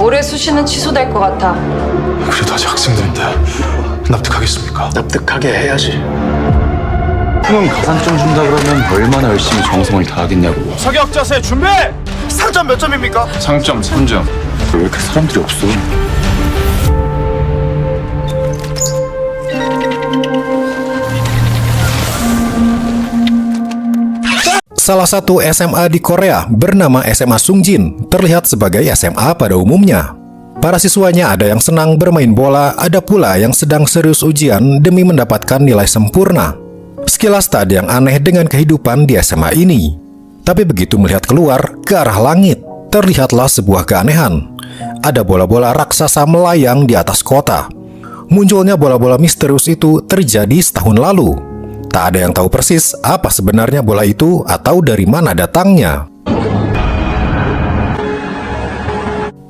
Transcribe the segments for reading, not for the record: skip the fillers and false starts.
올해 수시는 취소될 것 같아. 그래도 아직 학생들인데 납득하겠습니까? 납득하게 해야지. 그럼 가산점 준다 그러면 얼마나 열심히 정성을 다하겠냐고. 사격 자세 준비! 상점 몇 점입니까? 상점 3점. 왜 이렇게 사람들이 없어? Salah satu SMA di Korea bernama SMA Sungjin terlihat sebagai SMA pada umumnya. Para siswanya ada yang senang bermain bola, ada pula yang sedang serius ujian demi mendapatkan nilai sempurna. Sekilas tak ada yang aneh dengan kehidupan di SMA ini. Tapi begitu melihat keluar ke arah langit, terlihatlah sebuah keanehan. Ada bola-bola raksasa melayang di atas kota. Munculnya bola-bola misterius itu terjadi setahun lalu. Tak ada yang tahu persis apa sebenarnya bola itu atau dari mana datangnya.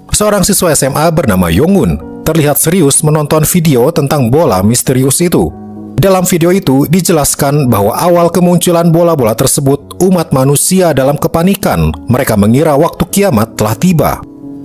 Seorang siswa SMA bernama Yongun terlihat serius menonton video tentang bola misterius itu. Dalam video itu dijelaskan bahwa awal kemunculan bola-bola tersebut umat manusia dalam kepanikan. Mereka mengira waktu kiamat telah tiba.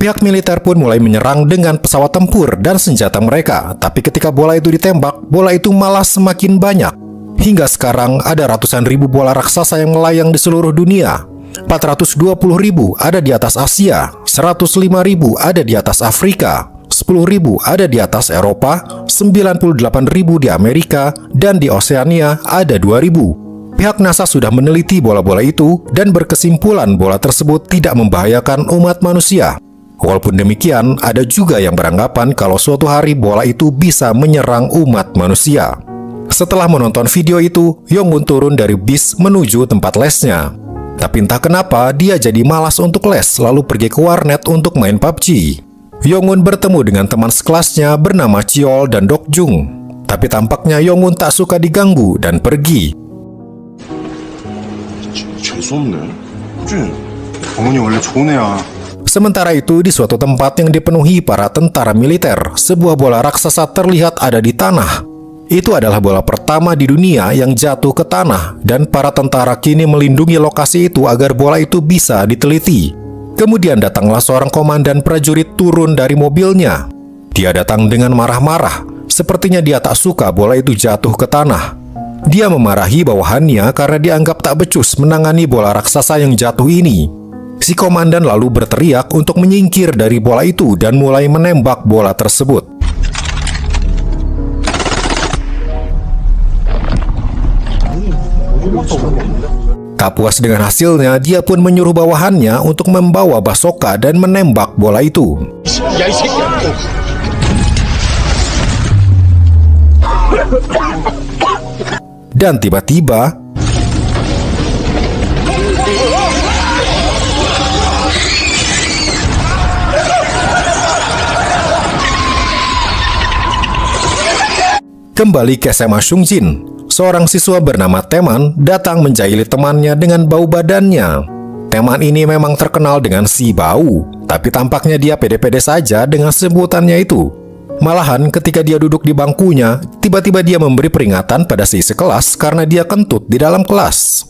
Pihak militer pun mulai menyerang dengan pesawat tempur dan senjata mereka. Tapi ketika bola itu ditembak, bola itu malah semakin banyak. Hingga sekarang ada ratusan ribu bola raksasa yang melayang di seluruh dunia. 420 ribu ada di atas Asia, 105 ribu ada di atas Afrika, 10 ribu ada di atas Eropa, 98 ribu di Amerika, dan di Oseania ada 2 ribu. Pihak NASA sudah meneliti bola-bola itu dan berkesimpulan bola tersebut tidak membahayakan umat manusia. Walaupun demikian, ada juga yang beranggapan kalau suatu hari bola itu bisa menyerang umat manusia. Setelah menonton video itu, Yongun turun dari bis menuju tempat lesnya. Tapi entah kenapa dia jadi malas untuk les lalu pergi ke warnet untuk main PUBG. Yongun bertemu dengan teman sekelasnya bernama Chiol dan Dokjung. Tapi tampaknya Yongun tak suka diganggu dan pergi. 재수없네. 준, 어머니 원래 좋은 애야. Sementara itu, di suatu tempat yang dipenuhi para tentara militer, sebuah bola raksasa terlihat ada di tanah. Itu adalah bola pertama di dunia yang jatuh ke tanah, dan para tentara kini melindungi lokasi itu agar bola itu bisa diteliti. Kemudian datanglah seorang komandan prajurit turun dari mobilnya. Dia datang dengan marah-marah, sepertinya dia tak suka bola itu jatuh ke tanah. Dia memarahi bawahannya karena dianggap tak becus menangani bola raksasa yang jatuh ini. Si komandan lalu berteriak untuk menyingkir dari bola itu dan mulai menembak bola tersebut. Tak puas dengan hasilnya, dia pun menyuruh bawahannya untuk membawa basoka dan menembak bola itu. Dan tiba-tiba kembali ke SMA Sungjin. Seorang siswa bernama Teman datang menjahili temannya dengan bau badannya. Teman ini memang terkenal dengan si bau, tapi tampaknya dia pede-pede saja dengan sebutannya itu. Malahan ketika dia duduk di bangkunya, tiba-tiba dia memberi peringatan pada si sekelas karena dia kentut di dalam kelas.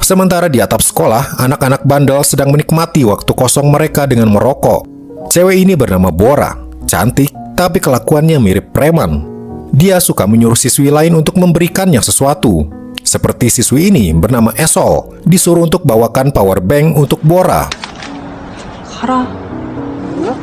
Sementara di atap sekolah, anak-anak bandel sedang menikmati waktu kosong mereka dengan merokok. Cewek ini bernama Bora, cantik tapi kelakuannya mirip preman. Dia suka menyuruh siswi lain untuk memberikannya sesuatu. Seperti siswi ini bernama Esol, disuruh untuk bawakan power bank untuk Bora.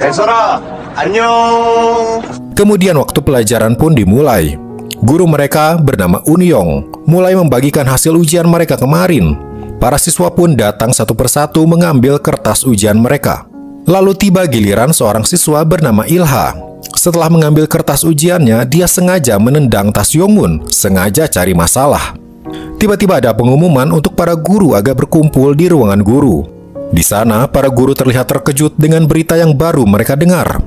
애설아, 안녕. Kemudian waktu pelajaran pun dimulai. Guru mereka bernama Unyong mulai membagikan hasil ujian mereka kemarin. Para siswa pun datang satu persatu mengambil kertas ujian mereka. Lalu tiba giliran seorang siswa bernama Ilha. Setelah mengambil kertas ujiannya, dia sengaja menendang tas Yongun, sengaja cari masalah. Tiba-tiba ada pengumuman untuk para guru agar berkumpul di ruangan guru. Di sana, para guru terlihat terkejut dengan berita yang baru mereka dengar.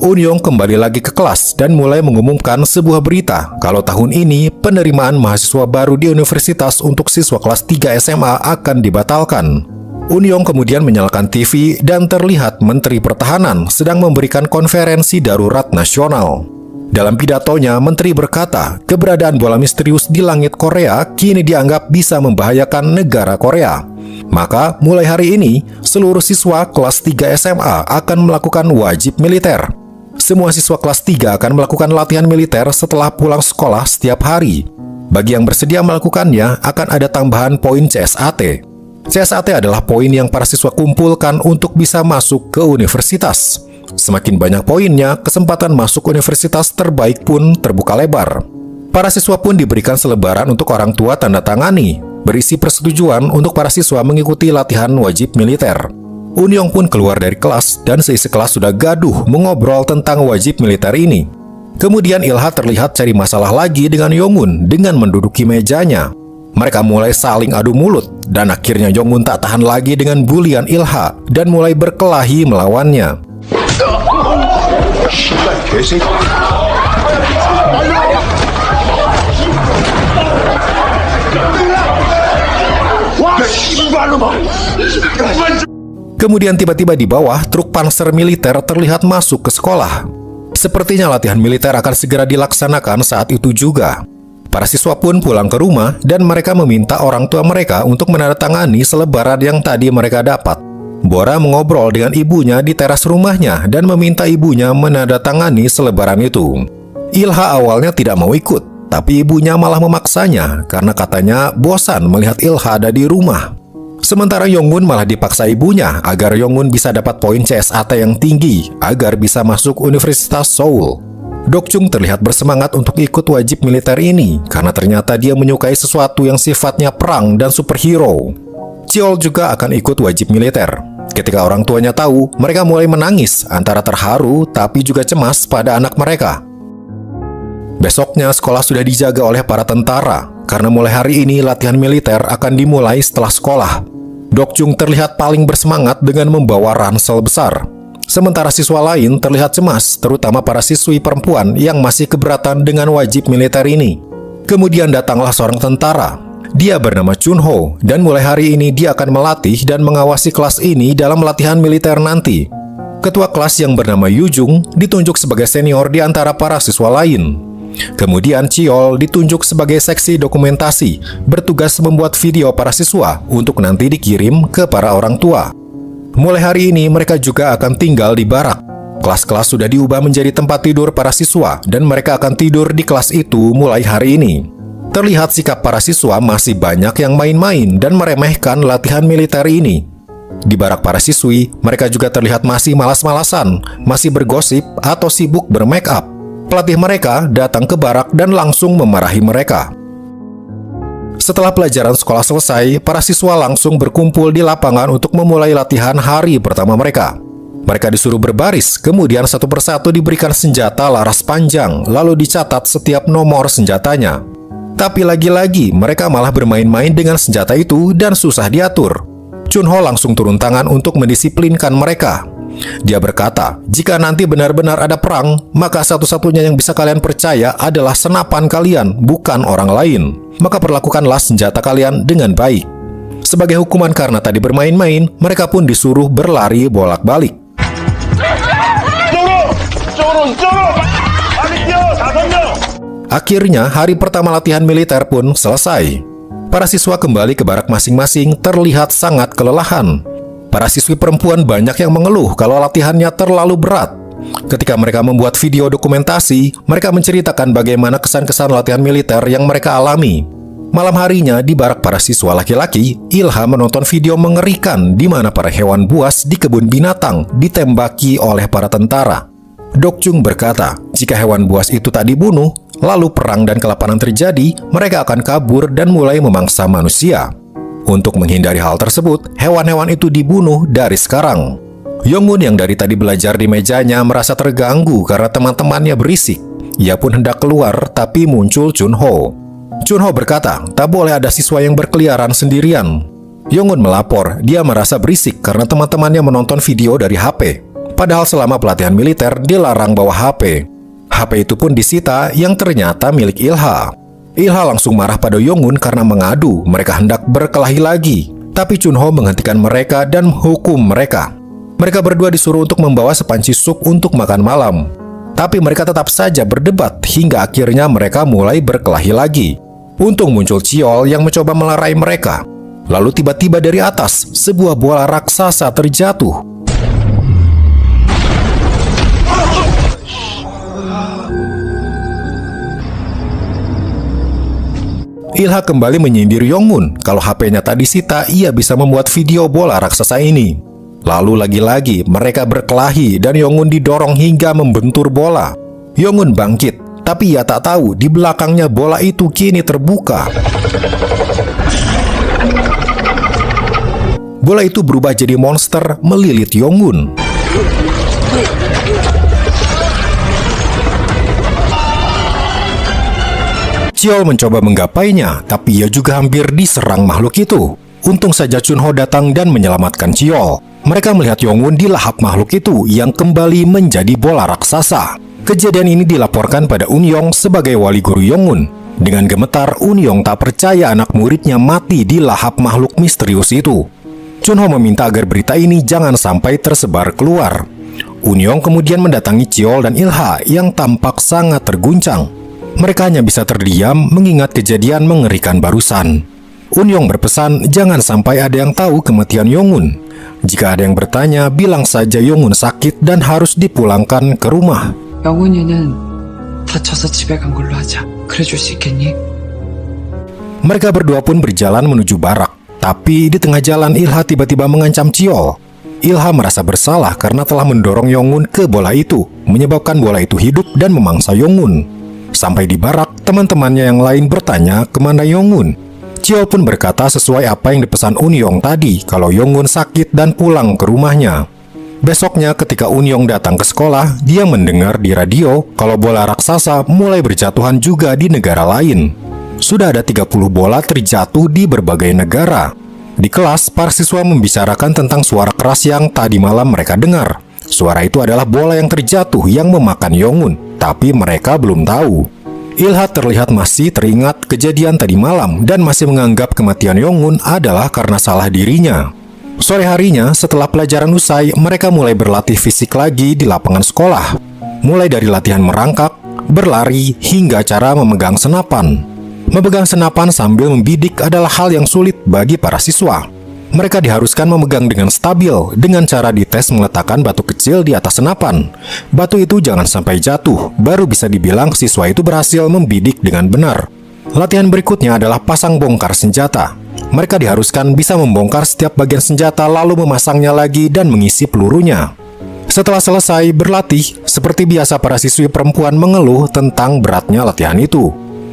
Unyong kembali lagi ke kelas dan mulai mengumumkan sebuah berita kalau tahun ini penerimaan mahasiswa baru di universitas untuk siswa kelas 3 SMA akan dibatalkan. Unyong kemudian menyalakan TV dan terlihat Menteri Pertahanan sedang memberikan konferensi darurat nasional. Dalam pidatonya, Menteri berkata, keberadaan bola misterius di langit Korea kini dianggap bisa membahayakan negara Korea. Maka, mulai hari ini, seluruh siswa kelas 3 SMA akan melakukan wajib militer. Semua siswa kelas 3 akan melakukan latihan militer setelah pulang sekolah setiap hari. Bagi yang bersedia melakukannya, akan ada tambahan poin CSAT. CSAT adalah poin yang para siswa kumpulkan untuk bisa masuk ke universitas. Semakin banyak poinnya, kesempatan masuk universitas terbaik pun terbuka lebar. Para siswa pun diberikan selebaran untuk orang tua tanda tangani, berisi persetujuan untuk para siswa mengikuti latihan wajib militer. Unyong pun keluar dari kelas dan seisi kelas sudah gaduh mengobrol tentang wajib militer ini. Kemudian Ilha terlihat cari masalah lagi dengan Yongun dengan menduduki mejanya. Mereka mulai saling adu mulut dan akhirnya Yongun tak tahan lagi dengan bulian Ilha dan mulai berkelahi melawannya. Kemudian tiba-tiba di bawah, truk panser militer terlihat masuk ke sekolah. Sepertinya latihan militer akan segera dilaksanakan saat itu juga. Para siswa pun pulang ke rumah dan mereka meminta orang tua mereka untuk menandatangani selebaran yang tadi mereka dapat. Bora mengobrol dengan ibunya di teras rumahnya dan meminta ibunya menandatangani selebaran itu. Ilha awalnya tidak mau ikut, tapi ibunya malah memaksanya karena katanya bosan melihat Ilha ada di rumah. Sementara Yongun malah dipaksa ibunya agar Yongun bisa dapat poin CSAT yang tinggi agar bisa masuk Universitas Seoul. Dokjung terlihat bersemangat untuk ikut wajib militer ini karena ternyata dia menyukai sesuatu yang sifatnya perang dan superhero. Cheol juga akan ikut wajib militer. Ketika orang tuanya tahu, mereka mulai menangis antara terharu tapi juga cemas pada anak mereka. Besoknya sekolah sudah dijaga oleh para tentara karena mulai hari ini latihan militer akan dimulai setelah sekolah. Dokjung terlihat paling bersemangat dengan membawa ransel besar. Sementara siswa lain terlihat cemas, terutama para siswi perempuan yang masih keberatan dengan wajib militer ini. Kemudian datanglah seorang tentara. Dia bernama Chunho, dan mulai hari ini dia akan melatih dan mengawasi kelas ini dalam latihan militer nanti. Ketua kelas yang bernama Yujung ditunjuk sebagai senior di antara para siswa lain. Kemudian Cheol ditunjuk sebagai seksi dokumentasi, bertugas membuat video para siswa untuk nanti dikirim ke para orang tua. Mulai hari ini mereka juga akan tinggal di barak. Kelas-kelas sudah diubah menjadi tempat tidur para siswa dan mereka akan tidur di kelas itu mulai hari ini. Terlihat sikap para siswa masih banyak yang main-main dan meremehkan latihan militer ini. Di barak para siswi, mereka juga terlihat masih malas-malasan, masih bergosip atau sibuk bermake up. Pelatih mereka datang ke barak dan langsung memarahi mereka. Setelah pelajaran sekolah selesai, para siswa langsung berkumpul di lapangan untuk memulai latihan hari pertama mereka. Mereka disuruh berbaris, kemudian satu persatu diberikan senjata laras panjang, lalu dicatat setiap nomor senjatanya. Tapi lagi-lagi mereka malah bermain-main dengan senjata itu dan susah diatur. Chunho langsung turun tangan untuk mendisiplinkan mereka. Dia berkata, jika nanti benar-benar ada perang, maka satu-satunya yang bisa kalian percaya adalah senapan kalian, bukan orang lain. Maka perlakukanlah senjata kalian dengan baik. Sebagai hukuman karena tadi bermain-main, mereka pun disuruh berlari bolak-balik. Akhirnya, hari pertama latihan militer pun selesai. Para siswa kembali ke barak masing-masing terlihat sangat kelelahan. Para siswi perempuan banyak yang mengeluh kalau latihannya terlalu berat. Ketika mereka membuat video dokumentasi, mereka menceritakan bagaimana kesan-kesan latihan militer yang mereka alami. Malam harinya di barak para siswa laki-laki, Ilha menonton video mengerikan di mana para hewan buas di kebun binatang ditembaki oleh para tentara. Dokjung berkata, jika hewan buas itu tak dibunuh, lalu perang dan kelaparan terjadi, mereka akan kabur dan mulai memangsa manusia. Untuk menghindari hal tersebut, hewan-hewan itu dibunuh dari sekarang. Yongun yang dari tadi belajar di mejanya merasa terganggu karena teman-temannya berisik. Ia pun hendak keluar, tapi muncul Chunho. Chunho berkata, tak boleh ada siswa yang berkeliaran sendirian. Yongun melapor, dia merasa berisik karena teman-temannya menonton video dari HP. Padahal selama pelatihan militer, dilarang bawa HP. HP itu pun disita yang ternyata milik Ilha. Ilha langsung marah pada Yongun karena mengadu mereka hendak berkelahi lagi. Tapi Chunho menghentikan mereka dan menghukum mereka. Mereka berdua disuruh untuk membawa sepanci sup untuk makan malam. Tapi mereka tetap saja berdebat hingga akhirnya mereka mulai berkelahi lagi. Untung muncul Chiol yang mencoba melerai mereka. Lalu tiba-tiba dari atas, sebuah bola raksasa terjatuh. Ilha kembali menyindir Yongun kalau HP-nya tadi disita, ia bisa membuat video bola raksasa ini. Lalu lagi-lagi mereka berkelahi dan Yongun didorong hingga membentur bola. Yongun bangkit, tapi ia tak tahu di belakangnya bola itu kini terbuka. Bola itu berubah jadi monster melilit Yongun. Chiol mencoba menggapainya, tapi ia juga hampir diserang makhluk itu. Untung saja Chunho datang dan menyelamatkan Chiol. Mereka melihat Yongun dilahap makhluk itu yang kembali menjadi bola raksasa. Kejadian ini dilaporkan pada Unyong sebagai wali guru Yongun. Dengan gemetar, Unyong tak percaya anak muridnya mati dilahap makhluk misterius itu. Chunho meminta agar berita ini jangan sampai tersebar keluar. Unyong kemudian mendatangi Chiol dan Ilha yang tampak sangat terguncang. Mereka hanya bisa terdiam mengingat kejadian mengerikan barusan. Unyong berpesan jangan sampai ada yang tahu kematian Yongun. Jika ada yang bertanya, bilang saja Yongun sakit dan harus dipulangkan ke rumah. 영훈이는 다쳐서 집에 간 걸로 하자. 그래줄 수 있겠니? Mereka berdua pun berjalan menuju barak. Tapi di tengah jalan Ilha tiba-tiba mengancam Chiol. Ilha merasa bersalah karena telah mendorong Yongun ke bola itu, menyebabkan bola itu hidup dan memangsa Yongun. Sampai di barak, teman-temannya yang lain bertanya kemana Yongun. Chiol pun berkata sesuai apa yang dipesan Unyong tadi, kalau Yongun sakit dan pulang ke rumahnya. Besoknya ketika Unyong datang ke sekolah, dia mendengar di radio kalau bola raksasa mulai berjatuhan juga di negara lain. Sudah ada 30 bola terjatuh di berbagai negara. Di kelas, para siswa membicarakan tentang suara keras yang tadi malam mereka dengar. Suara itu adalah bola yang terjatuh yang memakan Yongun, tapi mereka belum tahu. Ilha terlihat masih teringat kejadian tadi malam dan masih menganggap kematian Yongun adalah karena salah dirinya. Sore harinya, setelah pelajaran usai, mereka mulai berlatih fisik lagi di lapangan sekolah. Mulai dari latihan merangkak, berlari, hingga cara memegang senapan. Memegang senapan sambil membidik adalah hal yang sulit bagi para siswa. Mereka diharuskan memegang dengan stabil dengan cara dites meletakkan batu kecil di atas senapan. Batu itu jangan sampai jatuh, baru bisa dibilang siswa itu berhasil membidik dengan benar. Latihan berikutnya adalah pasang bongkar senjata. Mereka diharuskan bisa membongkar setiap bagian senjata lalu memasangnya lagi dan mengisi pelurunya. Setelah selesai berlatih, seperti biasa para siswi perempuan mengeluh tentang beratnya latihan itu.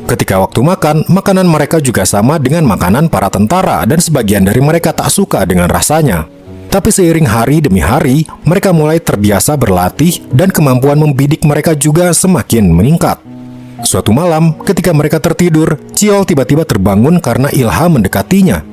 Ketika waktu makan, makanan mereka juga sama dengan makanan para tentara dan sebagian dari mereka tak suka dengan rasanya. Tapi seiring hari demi hari, mereka mulai terbiasa berlatih dan kemampuan membidik mereka juga semakin meningkat. Suatu malam, ketika mereka tertidur, Chiol tiba-tiba terbangun karena Ilha mendekatinya.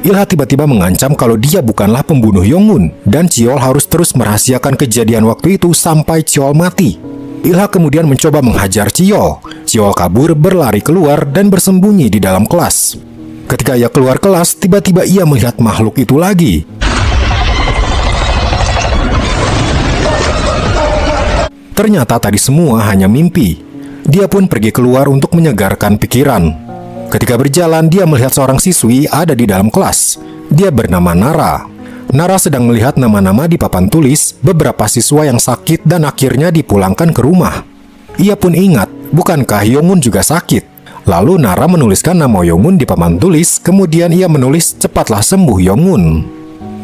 Ilha tiba-tiba mengancam kalau dia bukanlah pembunuh Yongun dan Chiol harus terus merahasiakan kejadian waktu itu sampai Chiol mati. Ilha kemudian mencoba menghajar Chiol. Chiol kabur, berlari keluar, dan bersembunyi di dalam kelas. Ketika ia keluar kelas, tiba-tiba ia melihat makhluk itu lagi. Ternyata tadi semua hanya mimpi. Dia pun pergi keluar untuk menyegarkan pikiran. Ketika berjalan, dia melihat seorang siswi ada di dalam kelas. Dia bernama Nara. Nara sedang melihat nama-nama di papan tulis beberapa siswa yang sakit dan akhirnya dipulangkan ke rumah. Ia pun ingat, bukankah Yongun juga sakit? Lalu Nara menuliskan nama Yongun di papan tulis, kemudian ia menulis cepatlah sembuh Yongun.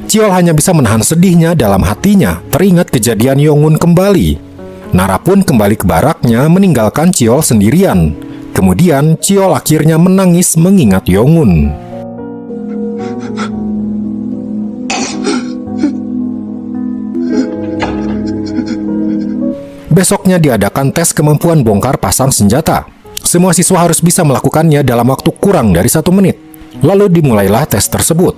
Chiol hanya bisa menahan sedihnya dalam hatinya, teringat kejadian Yongun kembali. Nara pun kembali ke baraknya meninggalkan Chiol sendirian. Kemudian Chiol akhirnya menangis mengingat Yongun. Besoknya diadakan tes kemampuan bongkar pasang senjata. Semua siswa harus bisa melakukannya dalam waktu kurang dari 1 menit. Lalu dimulailah tes tersebut.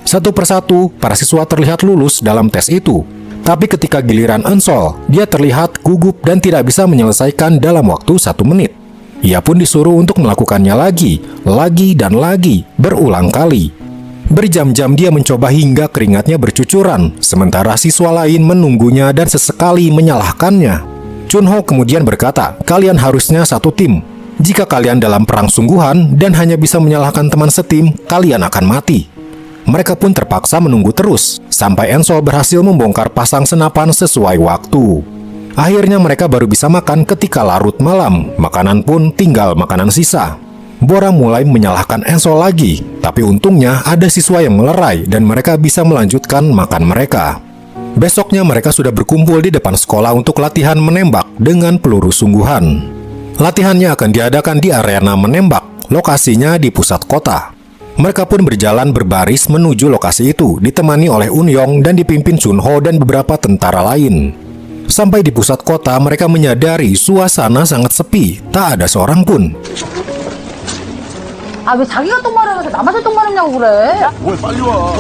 Satu persatu, para siswa terlihat lulus dalam tes itu. Tapi ketika giliran Ensol, dia terlihat gugup dan tidak bisa menyelesaikan dalam waktu 1 menit. Ia pun disuruh untuk melakukannya lagi dan lagi, berulang kali. Berjam-jam dia mencoba hingga keringatnya bercucuran, sementara siswa lain menunggunya dan sesekali menyalahkannya. Chunho kemudian berkata, kalian harusnya satu tim. Jika kalian dalam perang sungguhan dan hanya bisa menyalahkan teman setim, kalian akan mati. Mereka pun terpaksa menunggu terus, sampai Ensol berhasil membongkar pasang senapan sesuai waktu. Akhirnya mereka baru bisa makan ketika larut malam, makanan pun tinggal makanan sisa. Bora mulai menyalahkan Ensol lagi, tapi untungnya ada siswa yang melerai dan mereka bisa melanjutkan makan mereka. Besoknya mereka sudah berkumpul di depan sekolah untuk latihan menembak dengan peluru sungguhan. Latihannya akan diadakan di arena menembak, lokasinya di pusat kota. Mereka pun berjalan berbaris menuju lokasi itu, ditemani oleh Unyong dan dipimpin Chunho dan beberapa tentara lain. Sampai di pusat kota, mereka menyadari suasana sangat sepi, tak ada seorang pun. 아, 왜 자기가 똥마려면서 남한테 똥마렵냐고 그래? 왜 빨리 와.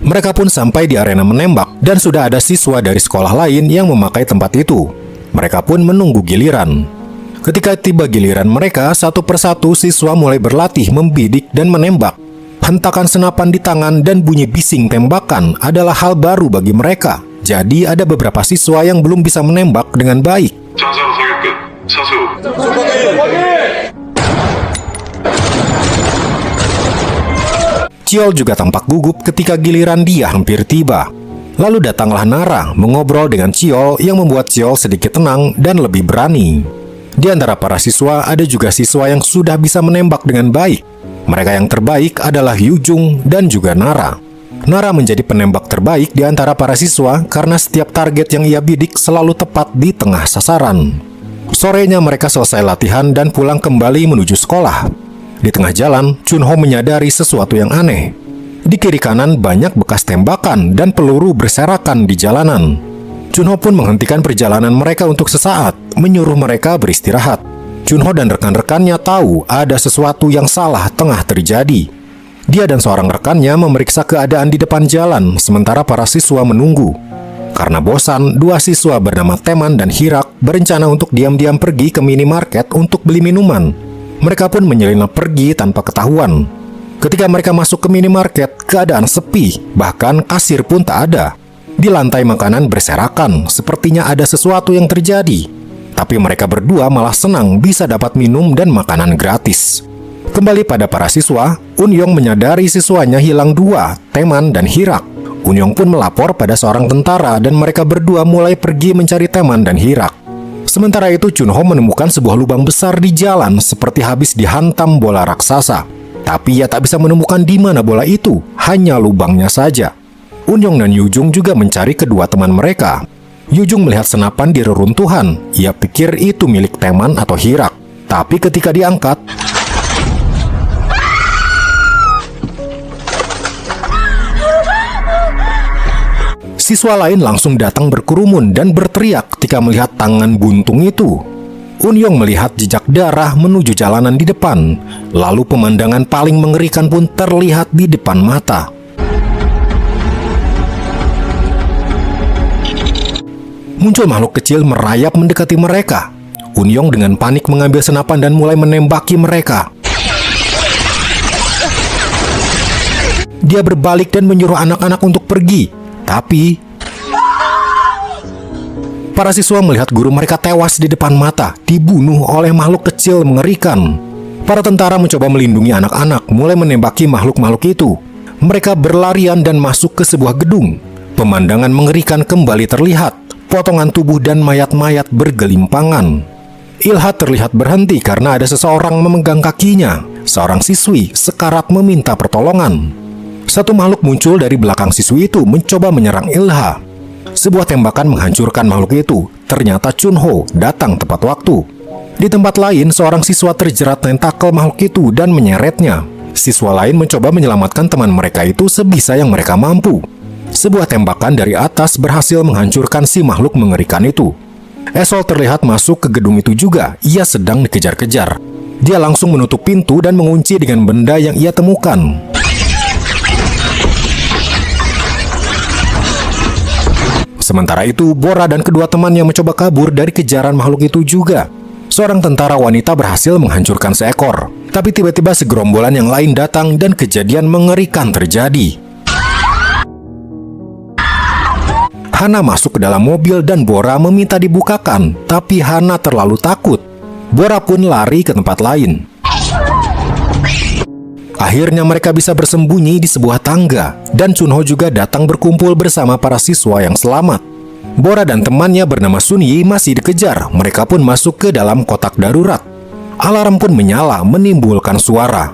Mereka pun sampai di arena menembak dan sudah ada siswa dari sekolah lain yang memakai tempat itu. Mereka pun menunggu giliran. Ketika tiba giliran mereka, satu persatu siswa mulai berlatih membidik dan menembak. Hentakan senapan di tangan dan bunyi bising tembakan adalah hal baru bagi mereka. Jadi ada beberapa siswa yang belum bisa menembak dengan baik. Chiol juga tampak gugup ketika giliran dia hampir tiba. Lalu datanglah Nara mengobrol dengan Chiol yang membuat Chiol sedikit tenang dan lebih berani. Di antara para siswa ada juga siswa yang sudah bisa menembak dengan baik. Mereka yang terbaik adalah Yujung dan juga Nara. Nara menjadi penembak terbaik di antara para siswa karena setiap target yang ia bidik selalu tepat di tengah sasaran. Sorenya mereka selesai latihan dan pulang kembali menuju sekolah. Di tengah jalan, Chunho menyadari sesuatu yang aneh. Di kiri kanan banyak bekas tembakan dan peluru berserakan di jalanan. Chunho pun menghentikan perjalanan mereka untuk sesaat, menyuruh mereka beristirahat. Chunho dan rekan-rekannya tahu ada sesuatu yang salah tengah terjadi. Dia dan seorang rekannya memeriksa keadaan di depan jalan, sementara para siswa menunggu. Karena bosan, dua siswa bernama Teman dan Hirak berencana untuk diam-diam pergi ke minimarket untuk beli minuman. Mereka pun menyelinap pergi tanpa ketahuan. Ketika mereka masuk ke minimarket, keadaan sepi, bahkan kasir pun tak ada. Di lantai makanan berserakan, sepertinya ada sesuatu yang terjadi. Tapi mereka berdua malah senang bisa dapat minum dan makanan gratis. Kembali pada para siswa, Unyong menyadari siswanya hilang dua, Teman dan Hirak. Unyong pun melapor pada seorang tentara dan mereka berdua mulai pergi mencari Teman dan Hirak. Sementara itu Chunho menemukan sebuah lubang besar di jalan seperti habis dihantam bola raksasa. Tapi ia tak bisa menemukan di mana bola itu, hanya lubangnya saja. Unyong dan Yujung juga mencari kedua teman mereka. Yujung melihat senapan di reruntuhan. Ia pikir itu milik Teman atau Hirak. Tapi ketika diangkat, siswa lain langsung datang berkerumun dan berteriak ketika melihat tangan buntung itu. Unyong melihat jejak darah menuju jalanan di depan. Lalu pemandangan paling mengerikan pun terlihat di depan mata. Muncul makhluk kecil merayap mendekati mereka. Unyong dengan panik mengambil senapan dan mulai menembaki mereka. Dia berbalik dan menyuruh anak-anak untuk pergi. Tapi para siswa melihat guru mereka tewas di depan mata, dibunuh oleh makhluk kecil mengerikan. Para tentara mencoba melindungi anak-anak, mulai menembaki makhluk-makhluk itu. Mereka berlarian dan masuk ke sebuah gedung. Pemandangan mengerikan kembali terlihat. Potongan tubuh dan mayat-mayat bergelimpangan. Ilha terlihat berhenti karena ada seseorang memegang kakinya. Seorang siswi sekarat meminta pertolongan. Satu makhluk muncul dari belakang siswi itu mencoba menyerang Ilha. Sebuah tembakan menghancurkan makhluk itu. Ternyata Chunho datang tepat waktu. Di tempat lain, seorang siswa terjerat tentakel makhluk itu dan menyeretnya. Siswa lain mencoba menyelamatkan teman mereka itu sebisa yang mereka mampu. Sebuah tembakan dari atas berhasil menghancurkan si makhluk mengerikan itu. Esol terlihat masuk ke gedung itu juga. Ia sedang dikejar-kejar. Dia langsung menutup pintu dan mengunci dengan benda yang ia temukan. Sementara itu, Bora dan kedua temannya mencoba kabur dari kejaran makhluk itu juga. Seorang tentara wanita berhasil menghancurkan seekor. Tapi tiba-tiba segerombolan yang lain datang dan kejadian mengerikan terjadi. Hana masuk ke dalam mobil dan Bora meminta dibukakan, tapi Hana terlalu takut. Bora pun lari ke tempat lain. Akhirnya mereka bisa bersembunyi di sebuah tangga, dan Chunho juga datang berkumpul bersama para siswa yang selamat. Bora dan temannya bernama Sun Yi masih dikejar. Mereka pun masuk ke dalam kotak darurat. Alarm pun menyala, menimbulkan suara.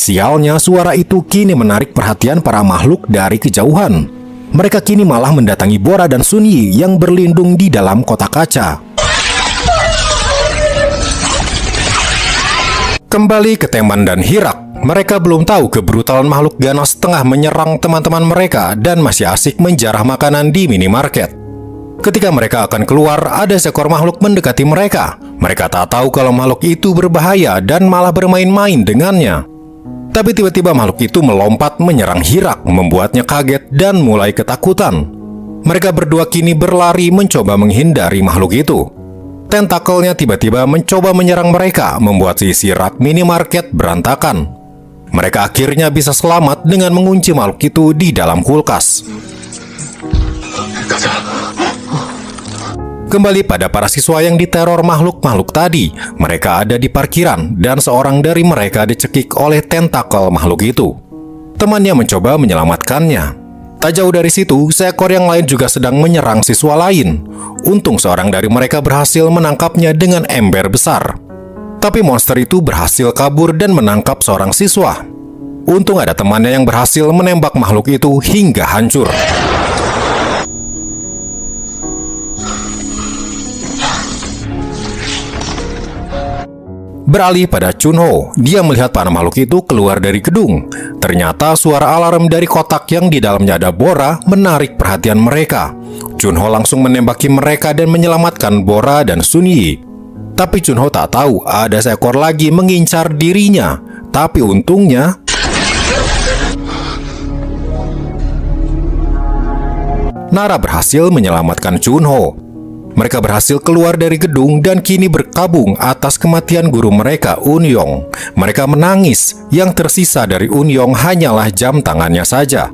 Sialnya, suara itu kini menarik perhatian para makhluk dari kejauhan. Mereka kini malah mendatangi Bora dan Sun Yi yang berlindung di dalam kotak kaca. Kembali ke Teman dan Hirak. Mereka belum tahu kebrutalan makhluk ganas tengah menyerang teman-teman mereka dan masih asik menjarah makanan di minimarket. Ketika mereka akan keluar, ada seekor makhluk mendekati mereka. Mereka tak tahu kalau makhluk itu berbahaya dan malah bermain-main dengannya. Tapi tiba-tiba makhluk itu melompat menyerang Hirak, membuatnya kaget dan mulai ketakutan. Mereka berdua kini berlari mencoba menghindari makhluk itu. Tentakelnya tiba-tiba mencoba menyerang mereka, membuat sisi rak minimarket berantakan. Mereka akhirnya bisa selamat dengan mengunci makhluk itu di dalam kulkas. Kembali pada para siswa yang diteror makhluk-makhluk tadi. Mereka ada di parkiran dan seorang dari mereka dicekik oleh tentakel makhluk itu. Temannya mencoba menyelamatkannya. Tak jauh dari situ, seekor yang lain juga sedang menyerang siswa lain. Untung seorang dari mereka berhasil menangkapnya dengan ember besar. Tapi monster itu berhasil kabur dan menangkap seorang siswa. Untung ada temannya yang berhasil menembak makhluk itu hingga hancur. Beralih pada Chunho, dia melihat para makhluk itu keluar dari gedung. Ternyata suara alarm dari kotak yang di dalamnya ada Bora menarik perhatian mereka. Chunho langsung menembaki mereka dan menyelamatkan Bora dan Sun Yi. Tapi Chunho tak tahu ada seekor lagi mengincar dirinya. Tapi untungnya Nara berhasil menyelamatkan Chunho. Mereka berhasil keluar dari gedung dan kini berkabung atas kematian guru mereka, Unyong. Mereka menangis. Yang tersisa dari Unyong hanyalah jam tangannya saja.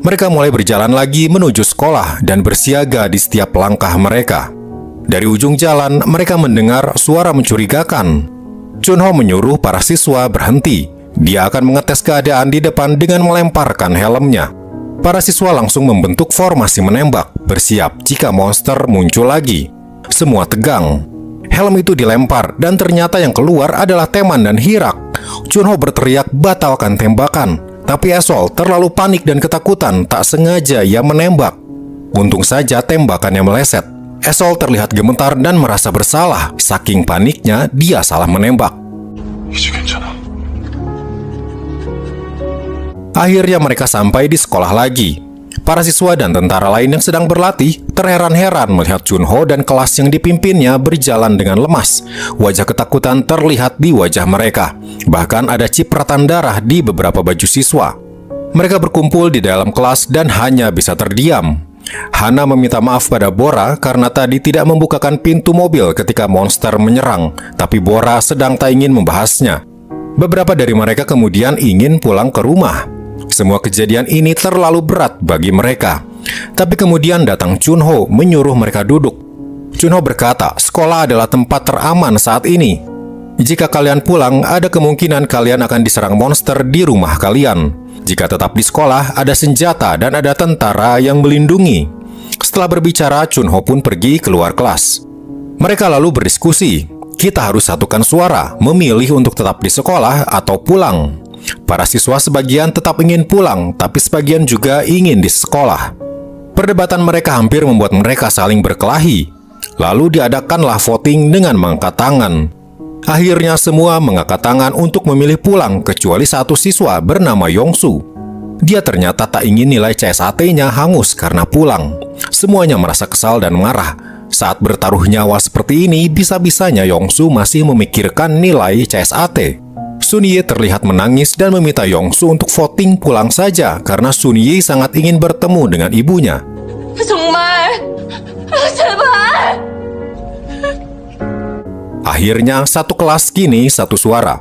Mereka mulai berjalan lagi menuju sekolah dan bersiaga di setiap langkah mereka. Dari ujung jalan, mereka mendengar suara mencurigakan. Chunho menyuruh para siswa berhenti. Dia akan mengetes keadaan di depan dengan melemparkan helmnya. Para siswa langsung membentuk formasi menembak, bersiap jika monster muncul lagi. Semua tegang. Helm itu dilempar, dan ternyata yang keluar adalah Teman dan Hirak. Chunho berteriak batalkan tembakan, tapi Esol terlalu panik dan ketakutan, tak sengaja ia menembak. Untung saja tembakannya meleset. Esol terlihat gemetar dan merasa bersalah. Saking paniknya, dia salah menembak. Akhirnya mereka sampai di sekolah lagi. Para siswa dan tentara lain yang sedang berlatih terheran-heran melihat Chunho dan kelas yang dipimpinnya berjalan dengan lemas. Wajah ketakutan terlihat di wajah mereka. Bahkan ada cipratan darah di beberapa baju siswa. Mereka berkumpul di dalam kelas dan hanya bisa terdiam. Hana meminta maaf pada Bora karena tadi tidak membukakan pintu mobil ketika monster menyerang. Tapi Bora sedang tak ingin membahasnya. Beberapa dari mereka kemudian ingin pulang ke rumah. Semua kejadian ini terlalu berat bagi mereka. Tapi kemudian datang Chunho menyuruh mereka duduk. Chunho berkata, sekolah adalah tempat teraman saat ini. Jika kalian pulang, ada kemungkinan kalian akan diserang monster di rumah kalian. Jika tetap di sekolah, ada senjata dan ada tentara yang melindungi. Setelah berbicara, Chunho pun pergi keluar kelas. Mereka lalu berdiskusi. Kita harus satukan suara, memilih untuk tetap di sekolah atau pulang. Para siswa sebagian tetap ingin pulang, tapi sebagian juga ingin di sekolah. Perdebatan mereka hampir membuat mereka saling berkelahi. Lalu diadakanlah voting dengan mengangkat tangan. Akhirnya semua mengangkat tangan untuk memilih pulang, kecuali satu siswa bernama Yongsu. Dia ternyata tak ingin nilai CSAT-nya hangus karena pulang. Semuanya merasa kesal dan marah. Saat bertaruh nyawa seperti ini, bisa-bisanya Yongsu masih memikirkan nilai CSAT. Sun Yi terlihat menangis dan meminta Yongsu untuk voting pulang saja karena Sun Yi sangat ingin bertemu dengan ibunya. Akhirnya satu kelas kini satu suara.